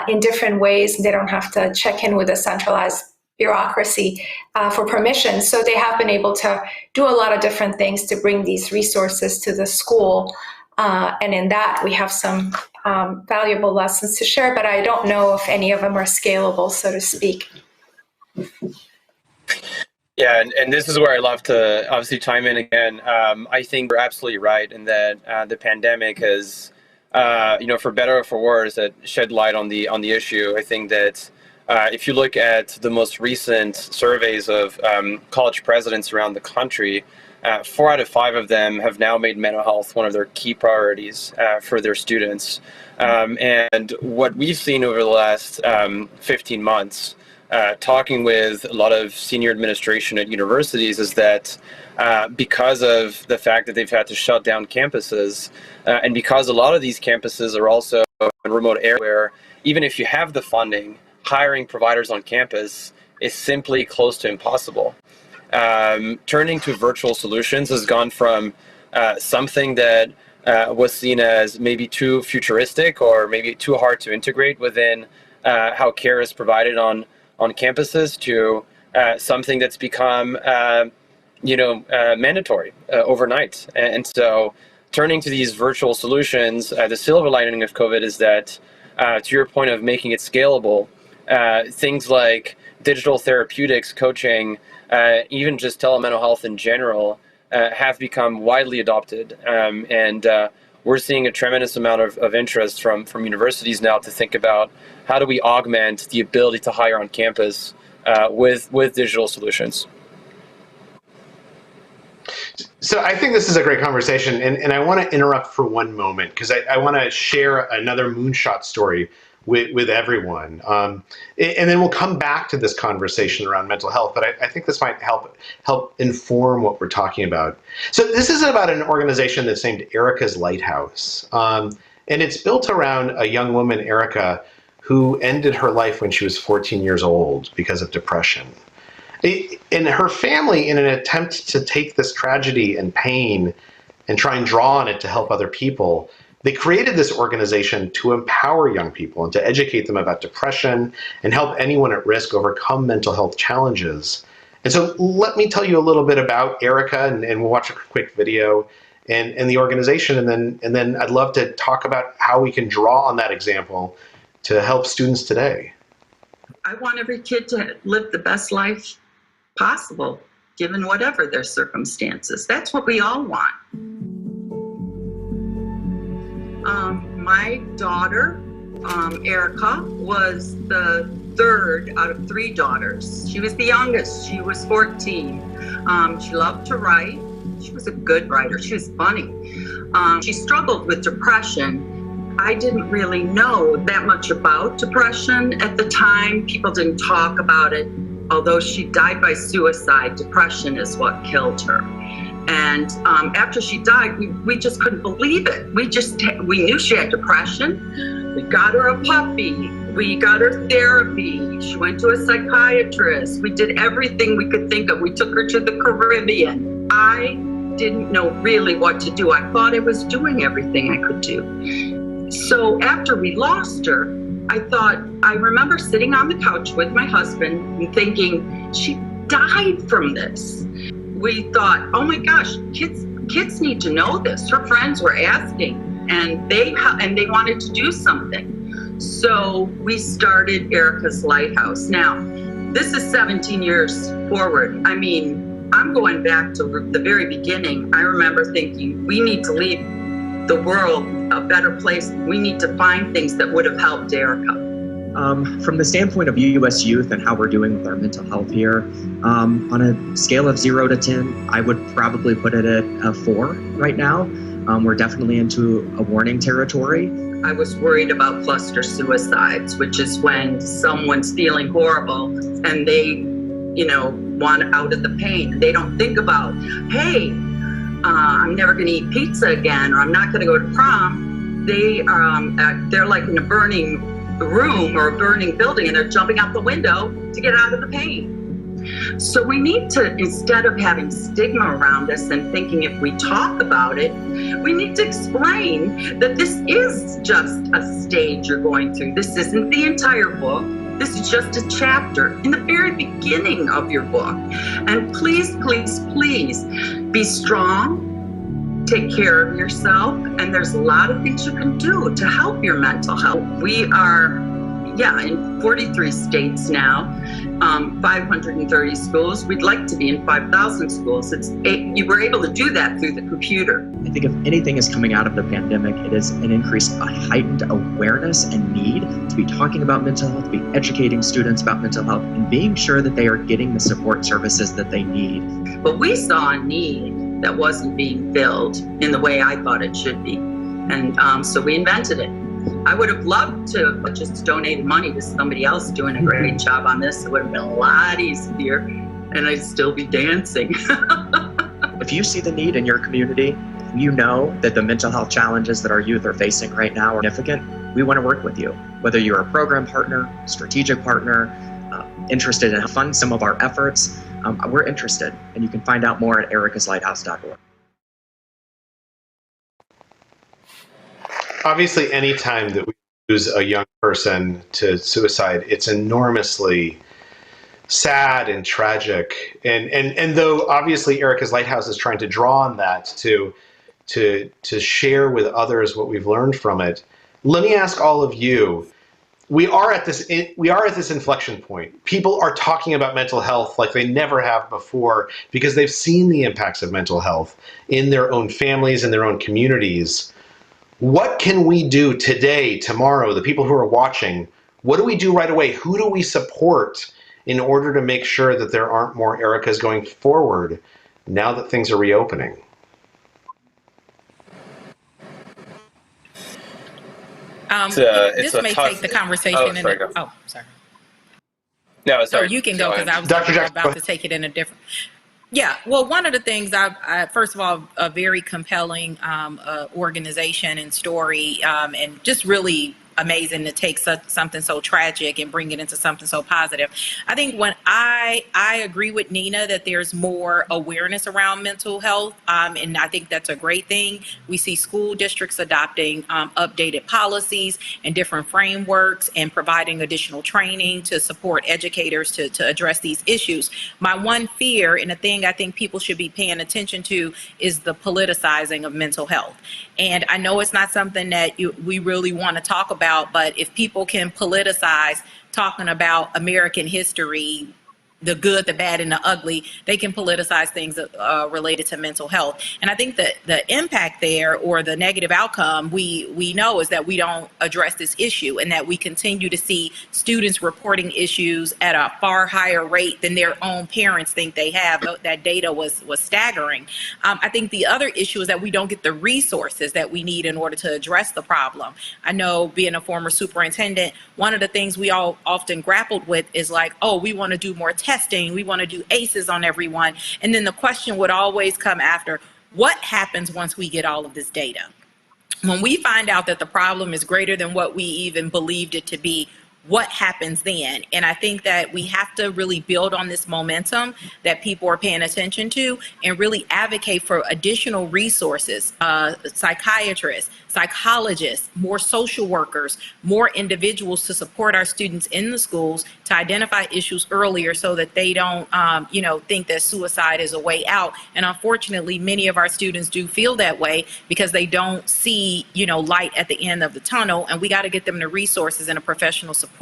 [SPEAKER 5] in different ways. They don't have to check in with a centralized bureaucracy for permission. So they have been able to do a lot of different things to bring these resources to the school. And in that, we have some valuable lessons to share, but I don't know if any of them are scalable, so to speak.
[SPEAKER 6] Yeah, and this is where I love to obviously chime in again. I think you're absolutely right in that the pandemic has, for better or for worse, shed light on the issue. I think that if you look at the most recent surveys of college presidents around the country, 4 out of 5 of them have now made mental health one of their key priorities for their students. And what we've seen over the last 15 months, talking with a lot of senior administration at universities, is that because of the fact that they've had to shut down campuses, and because a lot of these campuses are also in remote areas where even if you have the funding, hiring providers on campus is simply close to impossible. Turning to virtual solutions has gone from something that was seen as maybe too futuristic or maybe too hard to integrate within how care is provided on campuses to something that's become, mandatory overnight. And so turning to these virtual solutions, the silver lining of COVID is that, to your point of making it scalable, things like digital therapeutics, coaching, even just telemental health in general, have become widely adopted. And we're seeing a tremendous amount of interest from universities now to think about how do we augment the ability to hire on campus with digital solutions.
[SPEAKER 1] So I think this is a great conversation, and I want to interrupt for one moment because I want to share another moonshot story with everyone. And then we'll come back to this conversation around mental health, but I think this might help inform what we're talking about. So this is about an organization that's named Erica's Lighthouse. And it's built around a young woman, Erica, who ended her life when she was 14 years old because of depression. And her family, in an attempt to take this tragedy and pain and try and draw on it to help other people, they created this organization to empower young people and to educate them about depression and help anyone at risk overcome mental health challenges. And so let me tell you a little bit about Erica, and we'll watch a quick video and the organization, and then I'd love to talk about how we can draw on that example to help students today.
[SPEAKER 18] I want every kid to live the best life possible, given whatever their circumstances. That's what we all want. My daughter, Erica, was the third out of 3 daughters. She was the youngest. She was 14. She loved to write. She was a good writer. She was funny. She struggled with depression. I didn't really know that much about depression at the time. People didn't talk about it. Although she died by suicide, depression is what killed her. And after she died, we just couldn't believe it. We knew she had depression. We got her a puppy. We got her therapy. She went to a psychiatrist. We did everything we could think of. We took her to the Caribbean. I didn't know really what to do. I thought I was doing everything I could do. So after we lost her, I remember sitting on the couch with my husband and thinking, she died from this. We thought, oh my gosh, kids need to know this. Her friends were asking, and they wanted to do something. So we started Erica's Lighthouse. Now, this is 17 years forward. I mean, I'm going back to the very beginning. I remember thinking, we need to leave the world a better place. We need to find things that would have helped Erica.
[SPEAKER 19] From the standpoint of U.S. youth and how we're doing with our mental health here, on a scale of 0 to 10, I would probably put it at a 4 right now. We're definitely into a warning territory.
[SPEAKER 18] I was worried about cluster suicides, which is when someone's feeling horrible and they, want out of the pain. They don't think about, hey, I'm never going to eat pizza again, or I'm not going to go to prom. They're like in a burning room or a burning building, and they're jumping out the window to get out of the pain. So we need to, instead of having stigma around us and thinking if we talk about it, we need to explain that this is just a stage you're going through. This isn't the entire book. This is just a chapter in the very beginning of your book. And please, please, please be strong, take care of yourself, and there's a lot of things you can do to help your mental health. We are, in 43 states now, 530 schools. We'd like to be in 5,000 schools. You were able to do that through the computer.
[SPEAKER 19] I think if anything is coming out of the pandemic, it is an increase, a heightened awareness and need to be talking about mental health, to be educating students about mental health, and being sure that they are getting the support services that they need.
[SPEAKER 18] But we saw a need that wasn't being filled in the way I thought it should be. And so we invented it. I would have loved to have just donated money to somebody else doing a great job on this. It would have been a lot easier, and I'd still be dancing.
[SPEAKER 19] If you see the need in your community, you know that the mental health challenges that our youth are facing right now are significant, we want to work with you. Whether you're a program partner, strategic partner, interested in funding some of our efforts, we're interested, and you can find out more at ericaslighthouse.org.
[SPEAKER 1] Obviously, any time that we lose a young person to suicide, it's enormously sad and tragic. And though obviously Erica's Lighthouse is trying to draw on that to share with others what we've learned from it, let me ask all of you. We are at this inflection point. People are talking about mental health like they never have before because they've seen the impacts of mental health in their own families, in their own communities. What can we do today, tomorrow, the people who are watching? What do we do right away? Who do we support in order to make sure that there aren't more Ericas going forward now that things are reopening?
[SPEAKER 3] This may take the conversation in a, oh, sorry.
[SPEAKER 6] No, sorry.
[SPEAKER 3] So you can go because I was about to take it in a different. Yeah, well, one of the things I first of all, a very compelling organization and story, and just really amazing to take something so tragic and bring it into something so positive. I think when I agree with Nina that there's more awareness around mental health, and I think that's a great thing. We see school districts adopting updated policies and different frameworks and providing additional training to support educators to address these issues. My one fear, and the thing I think people should be paying attention to, is the politicizing of mental health. And I know it's not something that we really want to talk about, but if people can politicize talking about American history, the good, the bad, and the ugly, they can politicize things related to mental health. And I think that the impact there, or the negative outcome, we know is that we don't address this issue, and that we continue to see students reporting issues at a far higher rate than their own parents think they have. That data was staggering. I think the other issue is that we don't get the resources that we need in order to address the problem. I know, being a former superintendent, one of the things we all often grappled with is like, oh, we want to do more testing, we want to do ACEs on everyone. And then the question would always come after, what happens once we get all of this data? When we find out that the problem is greater than what we even believed it to be, what happens then? And I think that we have to really build on this momentum that people are paying attention to, and really advocate for additional resources, psychiatrists, psychologists, more social workers, more individuals to support our students in the schools to identify issues earlier, so that they don't, think that suicide is a way out. And unfortunately, many of our students do feel that way because they don't see, light at the end of the tunnel. And we got to get them the resources and a professional support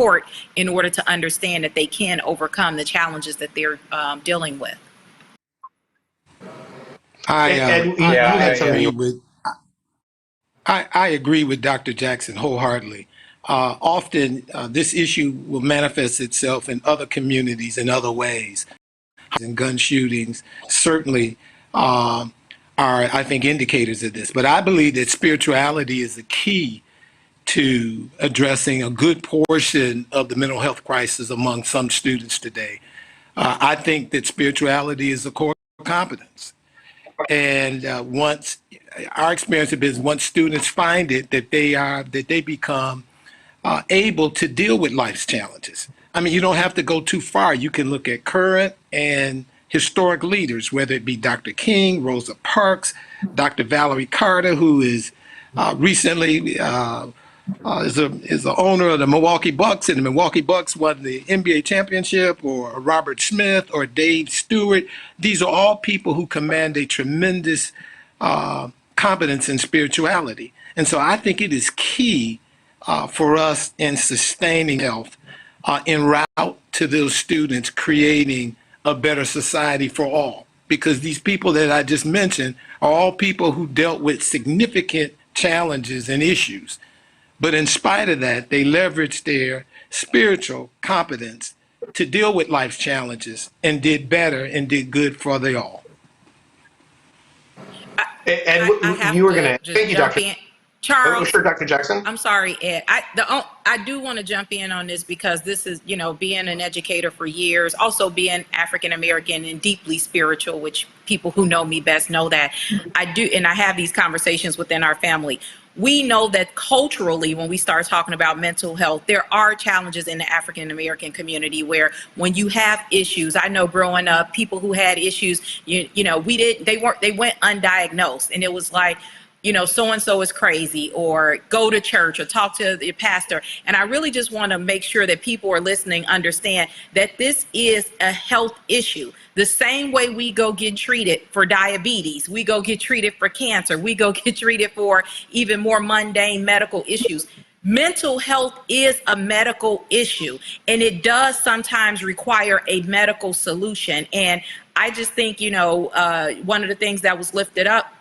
[SPEAKER 3] in order to understand that they can overcome the challenges that they're dealing with.
[SPEAKER 8] I agree with Dr. Jackson wholeheartedly. Often this issue will manifest itself in other communities in other ways. And gun shootings certainly are, I think, indicators of this. But I believe that spirituality is the key to addressing a good portion of the mental health crisis among some students today. I think that spirituality is a core competence. And once our experience has been, once students find it, that they become able to deal with life's challenges. I mean, you don't have to go too far. You can look at current and historic leaders, whether it be Dr. King, Rosa Parks, Dr. Valerie Carter, who is recently is the owner of the Milwaukee Bucks, and the Milwaukee Bucks won the NBA championship, or Robert Smith or Dave Stewart. These are all people who command a tremendous competence in spirituality. And so I think it is key for us in sustaining health, en route to those students creating a better society for all. Because these people that I just mentioned are all people who dealt with significant challenges and issues. But in spite of that, they leveraged their spiritual competence to deal with life's challenges and did better and did good for they all.
[SPEAKER 1] You were going to, thank you, Dr.
[SPEAKER 3] Charles.
[SPEAKER 1] Sure, Dr. Jackson.
[SPEAKER 3] I'm sorry, Ed. I do want to jump in on this because this is, being an educator for years, also being African American and deeply spiritual, which people who know me best know that I do, and I have these conversations within our family. We know that culturally, when we start talking about mental health, there are challenges in the African American community where when you have issues, I know growing up, people who had issues, they went undiagnosed, and it was like, so-and-so is crazy, or go to church or talk to the pastor. And I really just want to make sure that people are listening understand that this is a health issue. The same way we go get treated for diabetes, we go get treated for cancer, we go get treated for even more mundane medical issues. Mental health is a medical issue, and it does sometimes require a medical solution. And I just think, one of the things that was lifted up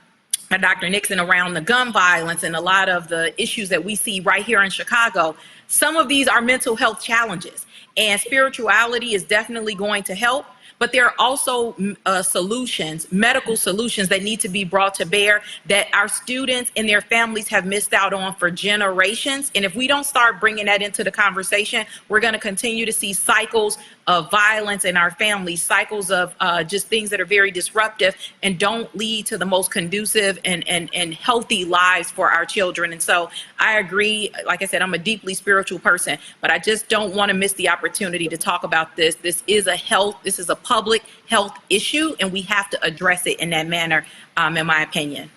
[SPEAKER 3] by Dr. Nixon around the gun violence and a lot of the issues that we see right here in Chicago, some of these are mental health challenges, and spirituality is definitely going to help. but there are also solutions, medical solutions that need to be brought to bear that our students and their families have missed out on for generations. And if we don't start bringing that into the conversation, we're going to continue to see cycles of violence in our families, cycles of just things that are very disruptive and don't lead to the most conducive and healthy lives for our children. And so I agree. Like I said, I'm a deeply spiritual person, but I just don't want to miss the opportunity to talk about this. This is a public health issue, and we have to address it in that manner, in my opinion.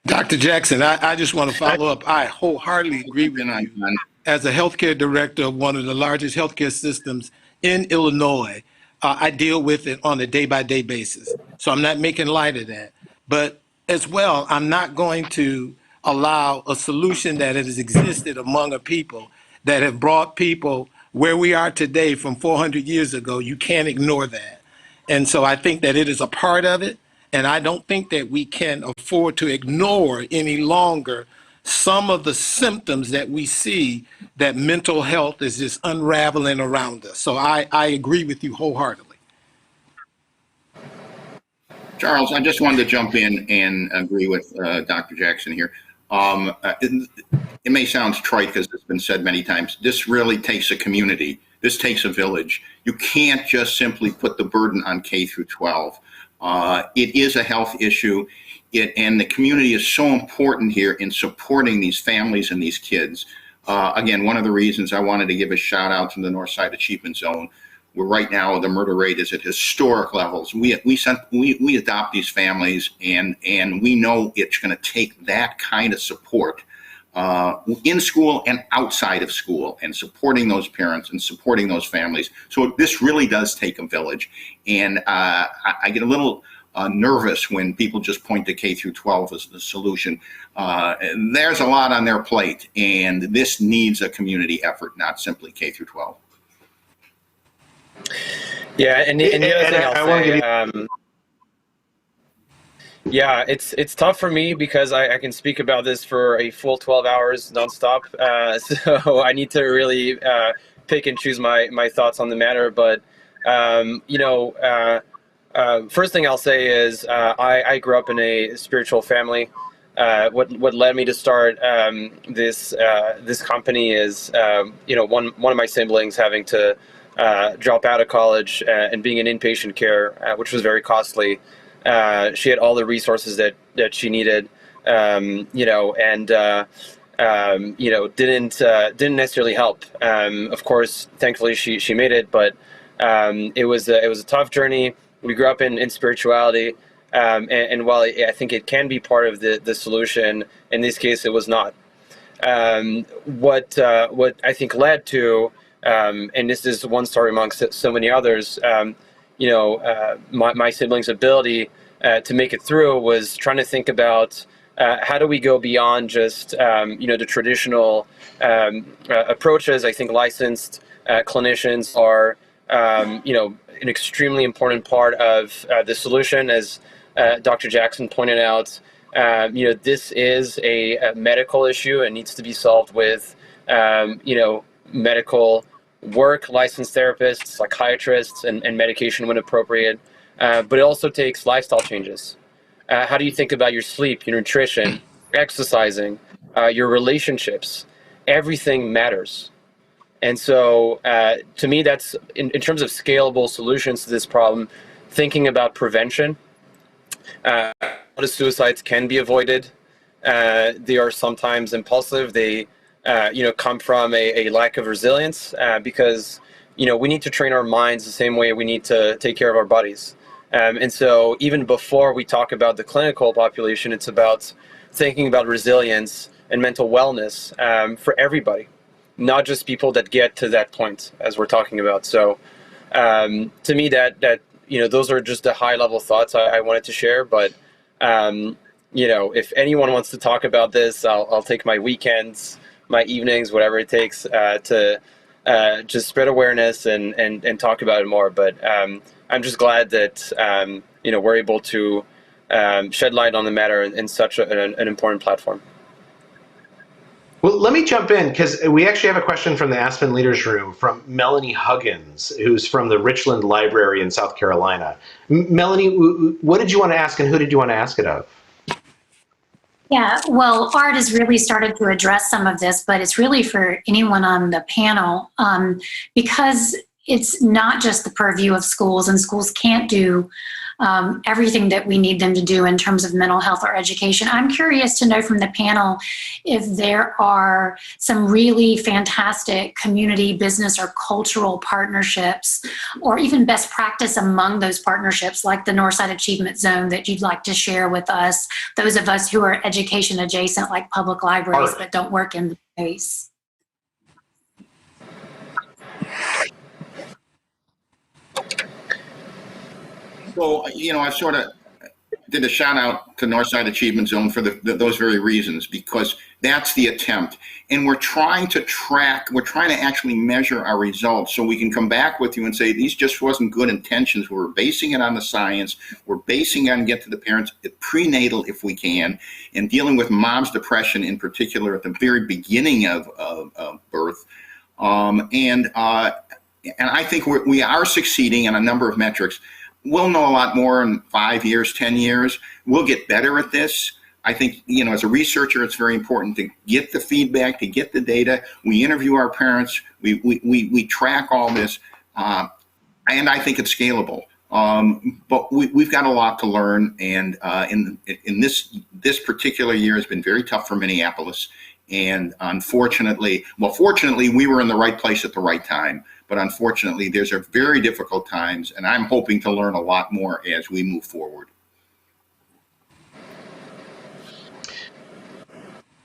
[SPEAKER 8] Dr. Jackson, I just want to follow up. I wholeheartedly agree with you. As a healthcare director of one of the largest healthcare systems in Illinois, I deal with it on a day-by-day basis. So I'm not making light of that. But as well, I'm not going to allow a solution that has existed among a people that have brought people where we are today from 400 years ago. You can't ignore that. And so I think that it is a part of it. And I don't think that we can afford to ignore any longer some of the symptoms that we see that mental health is just unraveling around us. So I agree with you wholeheartedly.
[SPEAKER 4] Charles, I just wanted to jump in and agree with Dr. Jackson here. It may sound trite because it's been said many times. This really takes a community. This takes a village. You can't just simply put the burden on K through 12. It is a health issue, and the community is so important here in supporting these families and these kids. Again, one of the reasons I wanted to give a shout out to the Northside Achievement Zone, where right now the murder rate is at historic levels. We adopt these families, and we know it's going to take that kind of support in school and outside of school, and supporting those parents and supporting those families. So this really does take a village. And I get a little nervous when people just point to K through 12 as the solution. There's a lot on their plate, and this needs a community effort, not simply K through 12.
[SPEAKER 6] Yeah, and the other thing I'll say, yeah, it's tough for me because I can speak about this for a full 12 hours nonstop. So I need to really pick and choose my thoughts on the matter. But first thing I'll say is I grew up in a spiritual family. What led me to start this company is one of my siblings having to drop out of college and being in inpatient care, which was very costly. She had all the resources that she needed, didn't necessarily help. Of course, thankfully she made it, but it was a tough journey. We grew up in spirituality, and while I think it can be part of the solution, in this case it was not. What I think led to, and this is one story amongst so many others, my siblings' ability to make it through was trying to think about how do we go beyond just the traditional approaches. I think licensed clinicians are an extremely important part of the solution, as Dr. Jackson pointed out. This is a medical issue and needs to be solved with medical work, licensed therapists, psychiatrists, and medication when appropriate. But it also takes lifestyle changes. How do you think about your sleep, your nutrition, exercising, your relationships? Everything matters. And so to me, that's in terms of scalable solutions to this problem, thinking about prevention. A lot of suicides can be avoided. They are sometimes impulsive. They come from a lack of resilience because, we need to train our minds the same way we need to take care of our bodies. And so even before we talk about the clinical population, it's about thinking about resilience and mental wellness for everybody, not just people that get to that point as we're talking about. So to me, that those are just the high level thoughts I wanted to share. But, if anyone wants to talk about this, I'll take my weekends, my evenings, whatever it takes to just spread awareness and talk about it more. But I'm just glad that we're able to shed light on the matter in such an important platform.
[SPEAKER 1] Well, let me jump in because we actually have a question from the Aspen Leaders Room from Melanie Huggins, who's from the Richland Library in South Carolina. Melanie, what did you want to ask and who did you want to ask it of?
[SPEAKER 20] Yeah, well, Art has really started to address some of this, but it's really for anyone on the panel because it's not just the purview of schools, and schools can't do everything that we need them to do in terms of mental health or education. I'm curious to know from the panel if there are some really fantastic community, business, or cultural partnerships, or even best practice among those partnerships, like the Northside Achievement Zone, that you'd like to share with us, those of us who are education adjacent, like public libraries, but don't work in the space.
[SPEAKER 4] So, I sort of did a shout out to Northside Achievement Zone for those very reasons, because that's the attempt. And we're trying to actually measure our results so we can come back with you and say, these just wasn't good intentions. We're basing it on the science. We're basing it on get to the parents at prenatal if we can, and dealing with mom's depression in particular at the very beginning of birth. And I think we are succeeding on a number of metrics. We'll know a lot more in 5 years, 10 years. We'll get better at this. I think, as a researcher, it's very important to get the feedback, to get the data. We interview our parents. We track all this, and I think it's scalable. But we've got a lot to learn, and in this particular year has been very tough for Minneapolis. And fortunately, we were in the right place at the right time. But unfortunately, these are very difficult times, and I'm hoping to learn a lot more as we move forward.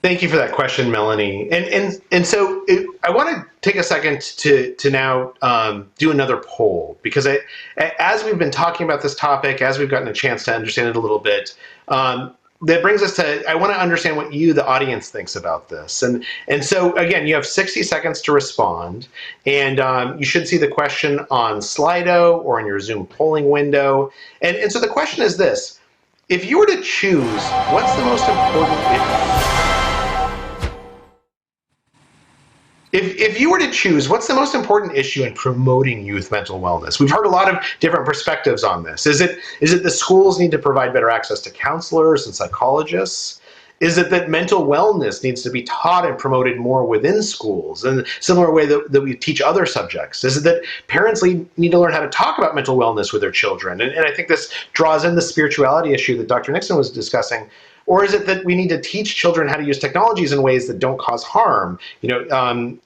[SPEAKER 1] Thank you for that question, Melanie. And so I want to take a second to now do another poll, because as we've been talking about this topic, as we've gotten a chance to understand it a little bit, that brings us to, I want to understand what you, the audience, thinks about this. And so, again, you have 60 seconds to respond, and you should see the question on Slido or in your Zoom polling window. And so the question is this: if you were to choose, what's the most important If you were to choose, what's the most important issue in promoting youth mental wellness? We've heard a lot of different perspectives on this. Is it the schools need to provide better access to counselors and psychologists? Is it that mental wellness needs to be taught and promoted more within schools in a similar way that we teach other subjects? Is it that parents need to learn how to talk about mental wellness with their children? And I think this draws in the spirituality issue that Dr. NIXON was discussing. Or is it that we need to teach children how to use technologies in ways that don't cause harm?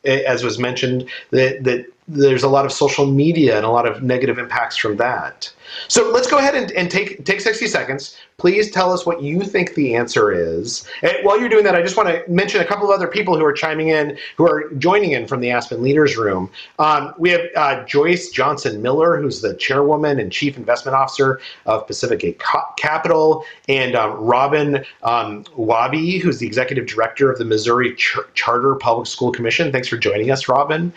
[SPEAKER 1] As was mentioned, that there's a lot of social media and a lot of negative impacts from that. So let's go ahead and take 60 seconds. Please tell us what you think the answer is. And while you're doing that, I just want to mention a couple of other people who are chiming in, who are joining in from the Aspen Leaders Room. We have Joyce Johnson Miller, who's the chairwoman and chief investment officer of Pacific Gate Capital, and Robin Wabi, who's the executive director of the Missouri Charter Public School Commission. Thanks for joining us, Robin.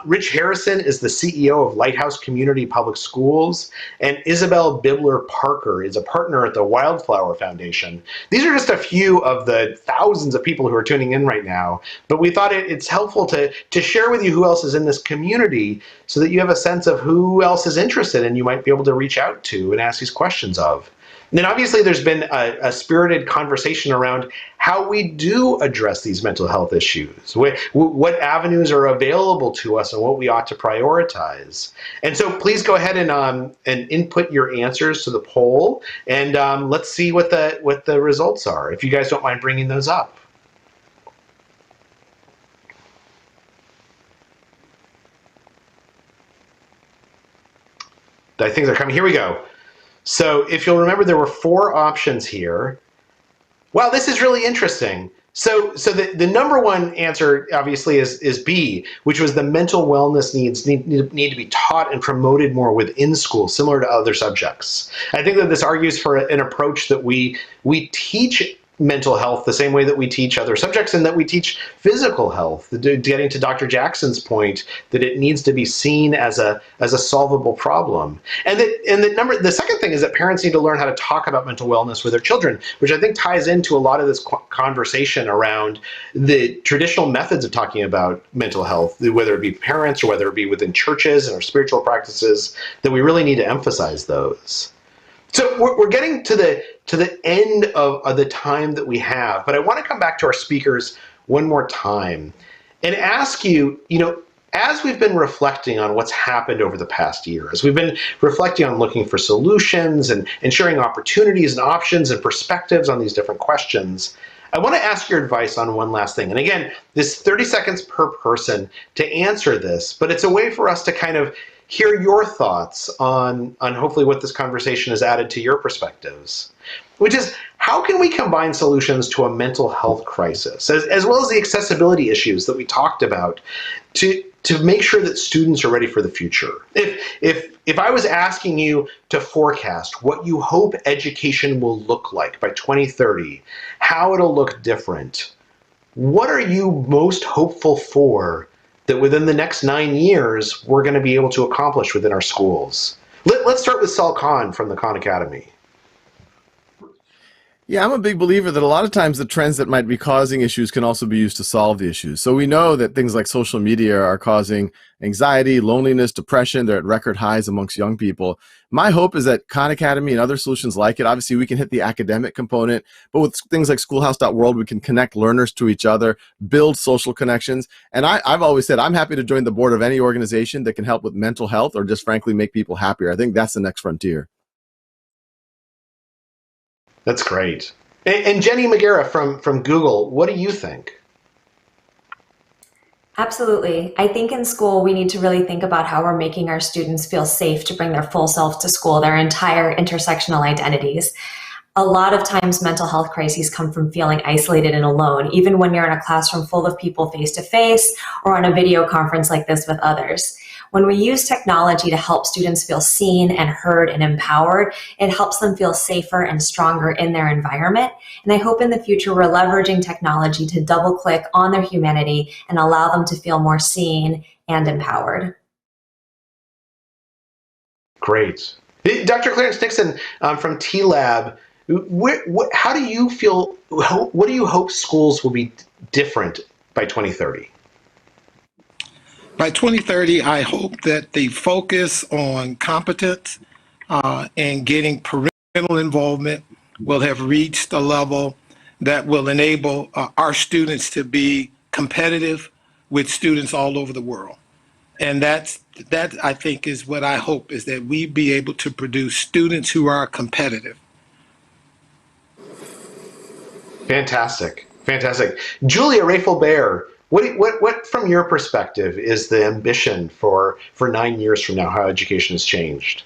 [SPEAKER 1] Rich Harrison is the CEO of Lighthouse Community Public Schools, and Isabel Bibler Parker is a partner at the Wildflower Foundation. These are just a few of the thousands of people who are tuning in right now, but we thought it's helpful to share with you who else is in this community so that you have a sense of who else is interested and you might be able to reach out to and ask these questions of. And then obviously there's been a spirited conversation around how we do address these mental health issues, what avenues are available to us and what we ought to prioritize. And so please go ahead and input your answers to the poll, and let's see what the results are, if you guys don't mind bringing those up. I think they're coming. Here we go. So if you'll remember, there were 4 options here. Wow, this is really interesting. So the number one answer obviously is B, which was the mental wellness needs need to be taught and promoted more within school, similar to other subjects. I think that this argues for an approach that we teach mental health the same way that we teach other subjects and that we teach physical health. Getting to Dr. Jackson's point that it needs to be seen as a solvable problem. And the second thing is that parents need to learn how to talk about mental wellness with their children, which I think ties into a lot of this conversation around the traditional methods of talking about mental health, whether it be parents or whether it be within churches and our spiritual practices, that we really need to emphasize those. So we're getting to the end of the time that we have, but I want to come back to our speakers one more time and ask you, as we've been reflecting on what's happened over the past year, as we've been reflecting on looking for solutions and sharing opportunities and options and perspectives on these different questions, I want to ask your advice on one last thing. And again, this 30 seconds per person to answer this, but it's a way for us to kind of hear your thoughts on hopefully what this conversation has added to your perspectives, which is, how can we combine solutions to a mental health crisis, as well as the accessibility issues that we talked about, to make sure that students are ready for the future? If I was asking you to forecast what you hope education will look like by 2030, how it'll look different, what are you most hopeful for that within the next 9 years, we're going to be able to accomplish within our schools? Let's start with Sal Khan from the Khan Academy.
[SPEAKER 10] Yeah, I'm a big believer that a lot of times the trends that might be causing issues can also be used to solve the issues. So we know that things like social media are causing anxiety, loneliness, depression. They're at record highs amongst young people. My hope is that Khan Academy and other solutions like it, obviously we can hit the academic component, but with things like schoolhouse.world, we can connect learners to each other, build social connections. And I've always said I'm happy to join the board of any organization that can help with mental health or just frankly make people happier. I think that's the next frontier.
[SPEAKER 1] That's great. And Jenny McGarrah from Google, what do you think?
[SPEAKER 9] Absolutely. I think in school, we need to really think about how we're making our students feel safe to bring their full self to school, their entire intersectional identities. A lot of times mental health crises come from feeling isolated and alone, even when you're in a classroom full of people face to face or on a video conference like this with others. When we use technology to help students feel seen and heard and empowered, it helps them feel safer and stronger in their environment. And I hope in the future we're leveraging technology to double click on their humanity and allow them to feel more seen and empowered.
[SPEAKER 1] Great. Dr. Clarence Nixon from t.Lab, how do you feel, what do you hope schools will be different by 2030?
[SPEAKER 8] By 2030, I hope that the focus on competence and getting parental involvement will have reached a level that will enable our students to be competitive with students all over the world. And that I think is what I hope, is that we be able to produce students who are competitive.
[SPEAKER 1] Fantastic, fantastic. Julia RAFAL-BAER, what from your perspective is the ambition for 9 years from now, how education has changed?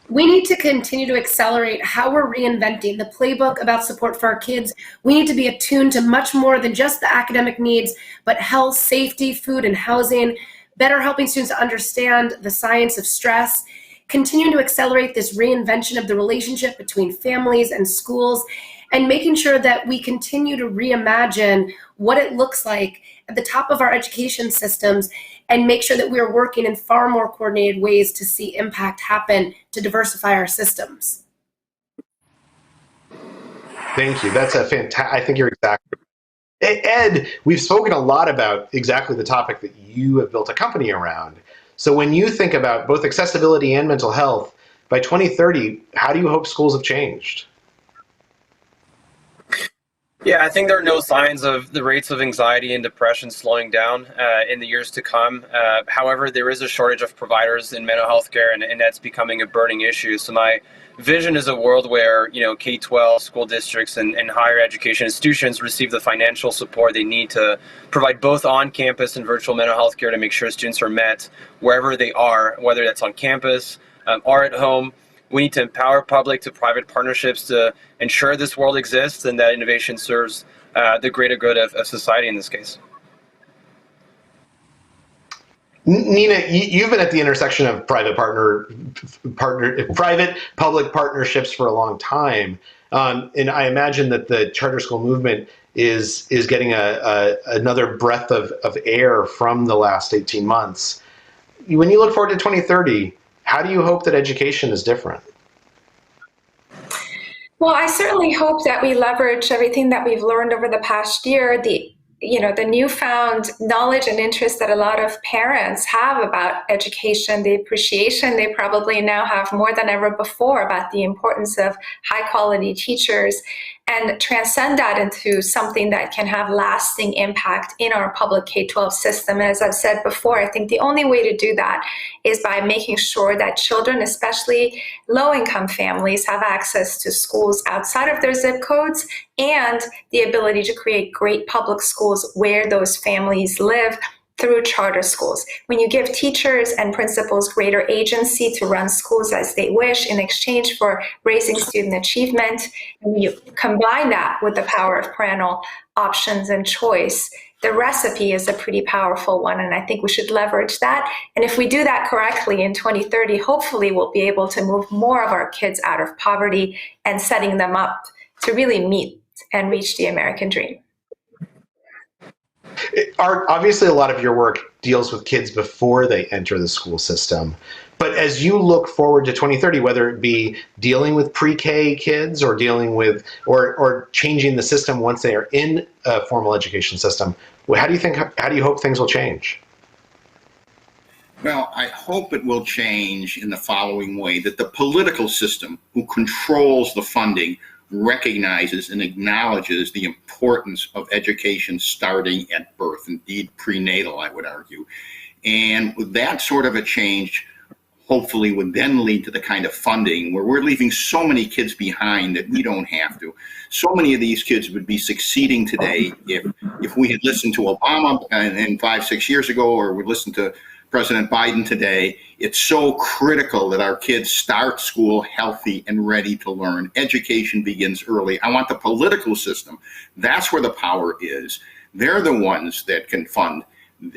[SPEAKER 7] We need to continue to accelerate how we're reinventing the playbook about support for our kids. We need to be attuned to much more than just the academic needs, but health, safety, food, and housing, better helping students understand the science of stress, continuing to accelerate this reinvention of the relationship between families and schools, and making sure that we continue to reimagine what it looks like at the top of our education systems and make sure that we are working in far more coordinated ways to see impact happen to diversify our systems.
[SPEAKER 1] Thank you. That's a fantastic, I think you're exactly right. Ed, we've spoken a lot about exactly the topic that you have built a company around. So when you think about both accessibility and mental health, by 2030, how do you hope schools have changed?
[SPEAKER 6] Yeah, I think there are no signs of the rates of anxiety and depression slowing down in the years to come. However, there is a shortage of providers in mental health care, and that's becoming a burning issue. So my vision is a world where, K-12 school districts and higher education institutions receive the financial support they need to provide both on-campus and virtual mental health care to make sure students are met wherever they are, whether that's on campus or at home. We need to empower public to private partnerships to ensure this world exists and that innovation serves the greater good of society in this case.
[SPEAKER 1] Nina, you've been at the intersection of private-public partnerships for a long time, and I imagine that the charter school movement is getting another breath of air from the last 18 months. When you look forward to 2030, how do you hope that education is different?
[SPEAKER 5] Well, I certainly hope that we leverage everything that we've learned over the past year, the newfound knowledge and interest that a lot of parents have about education, the appreciation they probably now have more than ever before about the importance of high quality teachers, and transcend that into something that can have lasting impact in our public K-12 system. And as I've said before, I think the only way to do that is by making sure that children, especially low-income families, have access to schools outside of their zip codes and the ability to create great public schools where those families live through charter schools. When you give teachers and principals greater agency to run schools as they wish in exchange for raising student achievement, and you combine that with the power of parental options and choice, the recipe is a pretty powerful one, and I think we should leverage that. And if we do that correctly in 2030, hopefully we'll be able to move more of our kids out of poverty and setting them up to really meet and reach the American dream.
[SPEAKER 1] Art, obviously a lot of your work deals with kids before they enter the school system. But as you look forward to 2030, whether it be dealing with pre-K kids or dealing with or changing the system once they are in a formal education system, how do you hope things will change?
[SPEAKER 4] Well, I hope it will change in the following way, that the political system who controls the funding recognizes and acknowledges the importance of education starting at birth, indeed prenatal, I would argue. And with that sort of a change, hopefully would then lead to the kind of funding where we're leaving so many kids behind that we don't have to. So many of these kids would be succeeding today if we had listened to Obama and 5-6 years ago, or would listen to President Biden today. It's so critical that our kids start school healthy and ready to learn. Education begins early. I want the political system. That's where the power is. They're the ones that can fund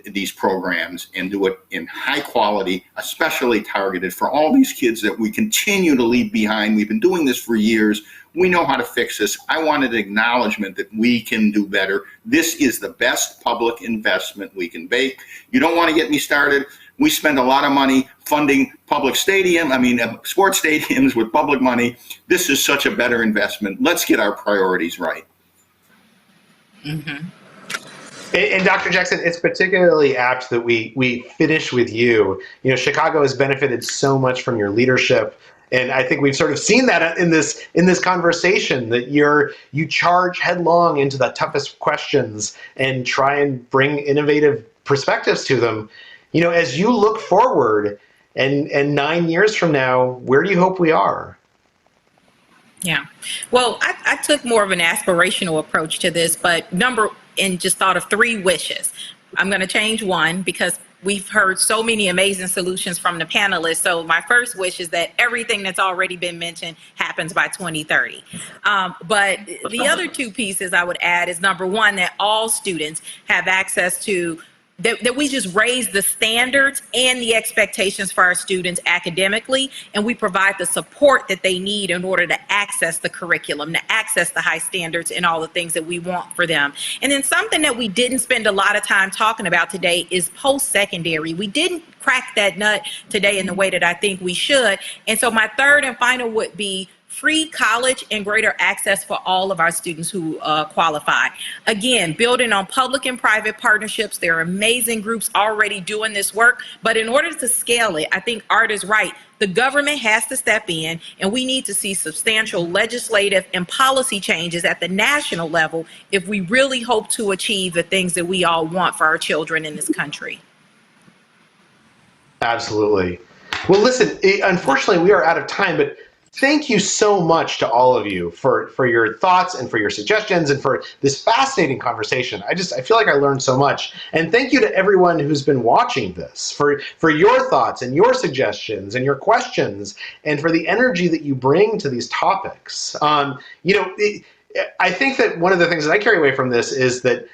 [SPEAKER 4] these programs and do it in high quality, especially targeted for all these kids that we continue to leave behind. We've been doing this for years. We know how to fix this. I wanted acknowledgement that we can do better. This is the best public investment we can make. You don't want to get me started. We spend a lot of money funding sports stadiums with public money. This is such a better investment. Let's get our priorities right.
[SPEAKER 1] Mm-hmm. And Dr. Jackson, it's particularly apt that we finish with you. You know, Chicago has benefited so much from your leadership. And I think we've sort of seen that in this conversation, that you charge headlong into the toughest questions and try and bring innovative perspectives to them. You know, as you look forward and 9 years from now, where do you hope we are?
[SPEAKER 3] Yeah, well, I took more of an aspirational approach to this, but just thought of 3 wishes. I'm going to change one because we've heard so many amazing solutions from the panelists. So my first wish is that everything that's already been mentioned happens by 2030. But the other 2 pieces I would add is, number one, that all students have access to that we just raise the standards and the expectations for our students academically, and we provide the support that they need in order to access the curriculum, to access the high standards and all the things that we want for them. And then something that we didn't spend a lot of time talking about today is post-secondary. We didn't crack that nut today in the way that I think we should. And so my third and final would be free college and greater access for all of our students who qualify. Again, building on public and private partnerships. There are amazing groups already doing this work, but in order to scale it, I think Art is right. The government has to step in, and we need to see substantial legislative and policy changes at the national level if we really hope to achieve the things that we all want for our children in this country.
[SPEAKER 1] Absolutely. Well, listen, unfortunately, we are out of time, but thank you so much to all of you for your thoughts and for your suggestions and for this fascinating conversation. I feel like I learned so much. And thank you to everyone who's been watching this for your thoughts and your suggestions and your questions and for the energy that you bring to these topics. I think that one of the things that I carry away from this is that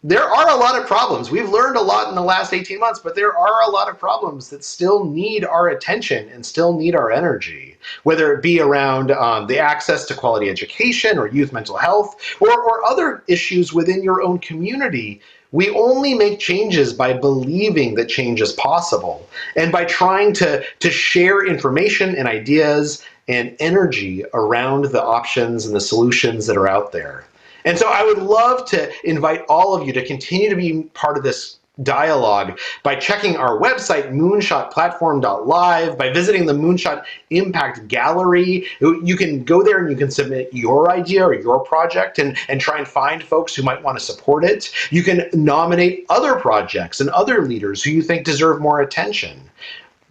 [SPEAKER 1] there are a lot of problems. We've learned a lot in the last 18 months, but there are a lot of problems that still need our attention and still need our energy, whether it be around the access to quality education or youth mental health or other issues within your own community. We only make changes by believing that change is possible and by trying to share information and ideas and energy around the options and the solutions that are out there. And so I would love to invite all of you to continue to be part of this dialogue by checking our website, moonshotplatform.live, by visiting the Moonshot Impact Gallery. You can go there and you can submit your idea or your project and try and find folks who might want to support it. You can nominate other projects and other leaders who you think deserve more attention.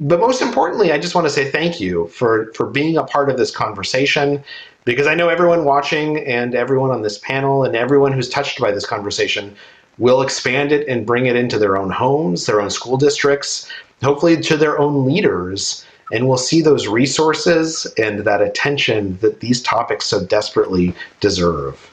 [SPEAKER 1] But most importantly, I just want to say thank you for being a part of this conversation, because I know everyone watching and everyone on this panel and everyone who's touched by this conversation will expand it and bring it into their own homes, their own school districts, hopefully to their own leaders, and we'll see those resources and that attention that these topics so desperately deserve.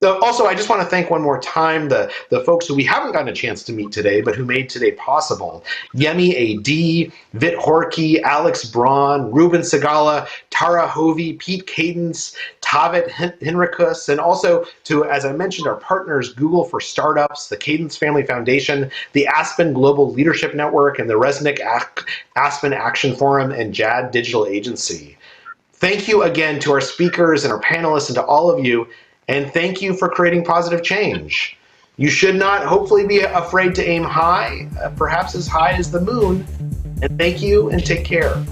[SPEAKER 1] Also, I just want to thank one more time the folks who we haven't gotten a chance to meet today, but who made today possible. Yemi A.D., Vit Horkey, Alex Braun, Ruben Segala, Tara Hovey, Pete Cadence, Tavit Henricus, and also to, as I mentioned, our partners, Google for Startups, the Cadence Family Foundation, the Aspen Global Leadership Network, and the Resnick Aspen Action Forum and JAD Digital Agency. Thank you again to our speakers and our panelists and to all of you. And thank you for creating positive change. You should not hopefully be afraid to aim high, perhaps as high as the moon. And thank you and take care.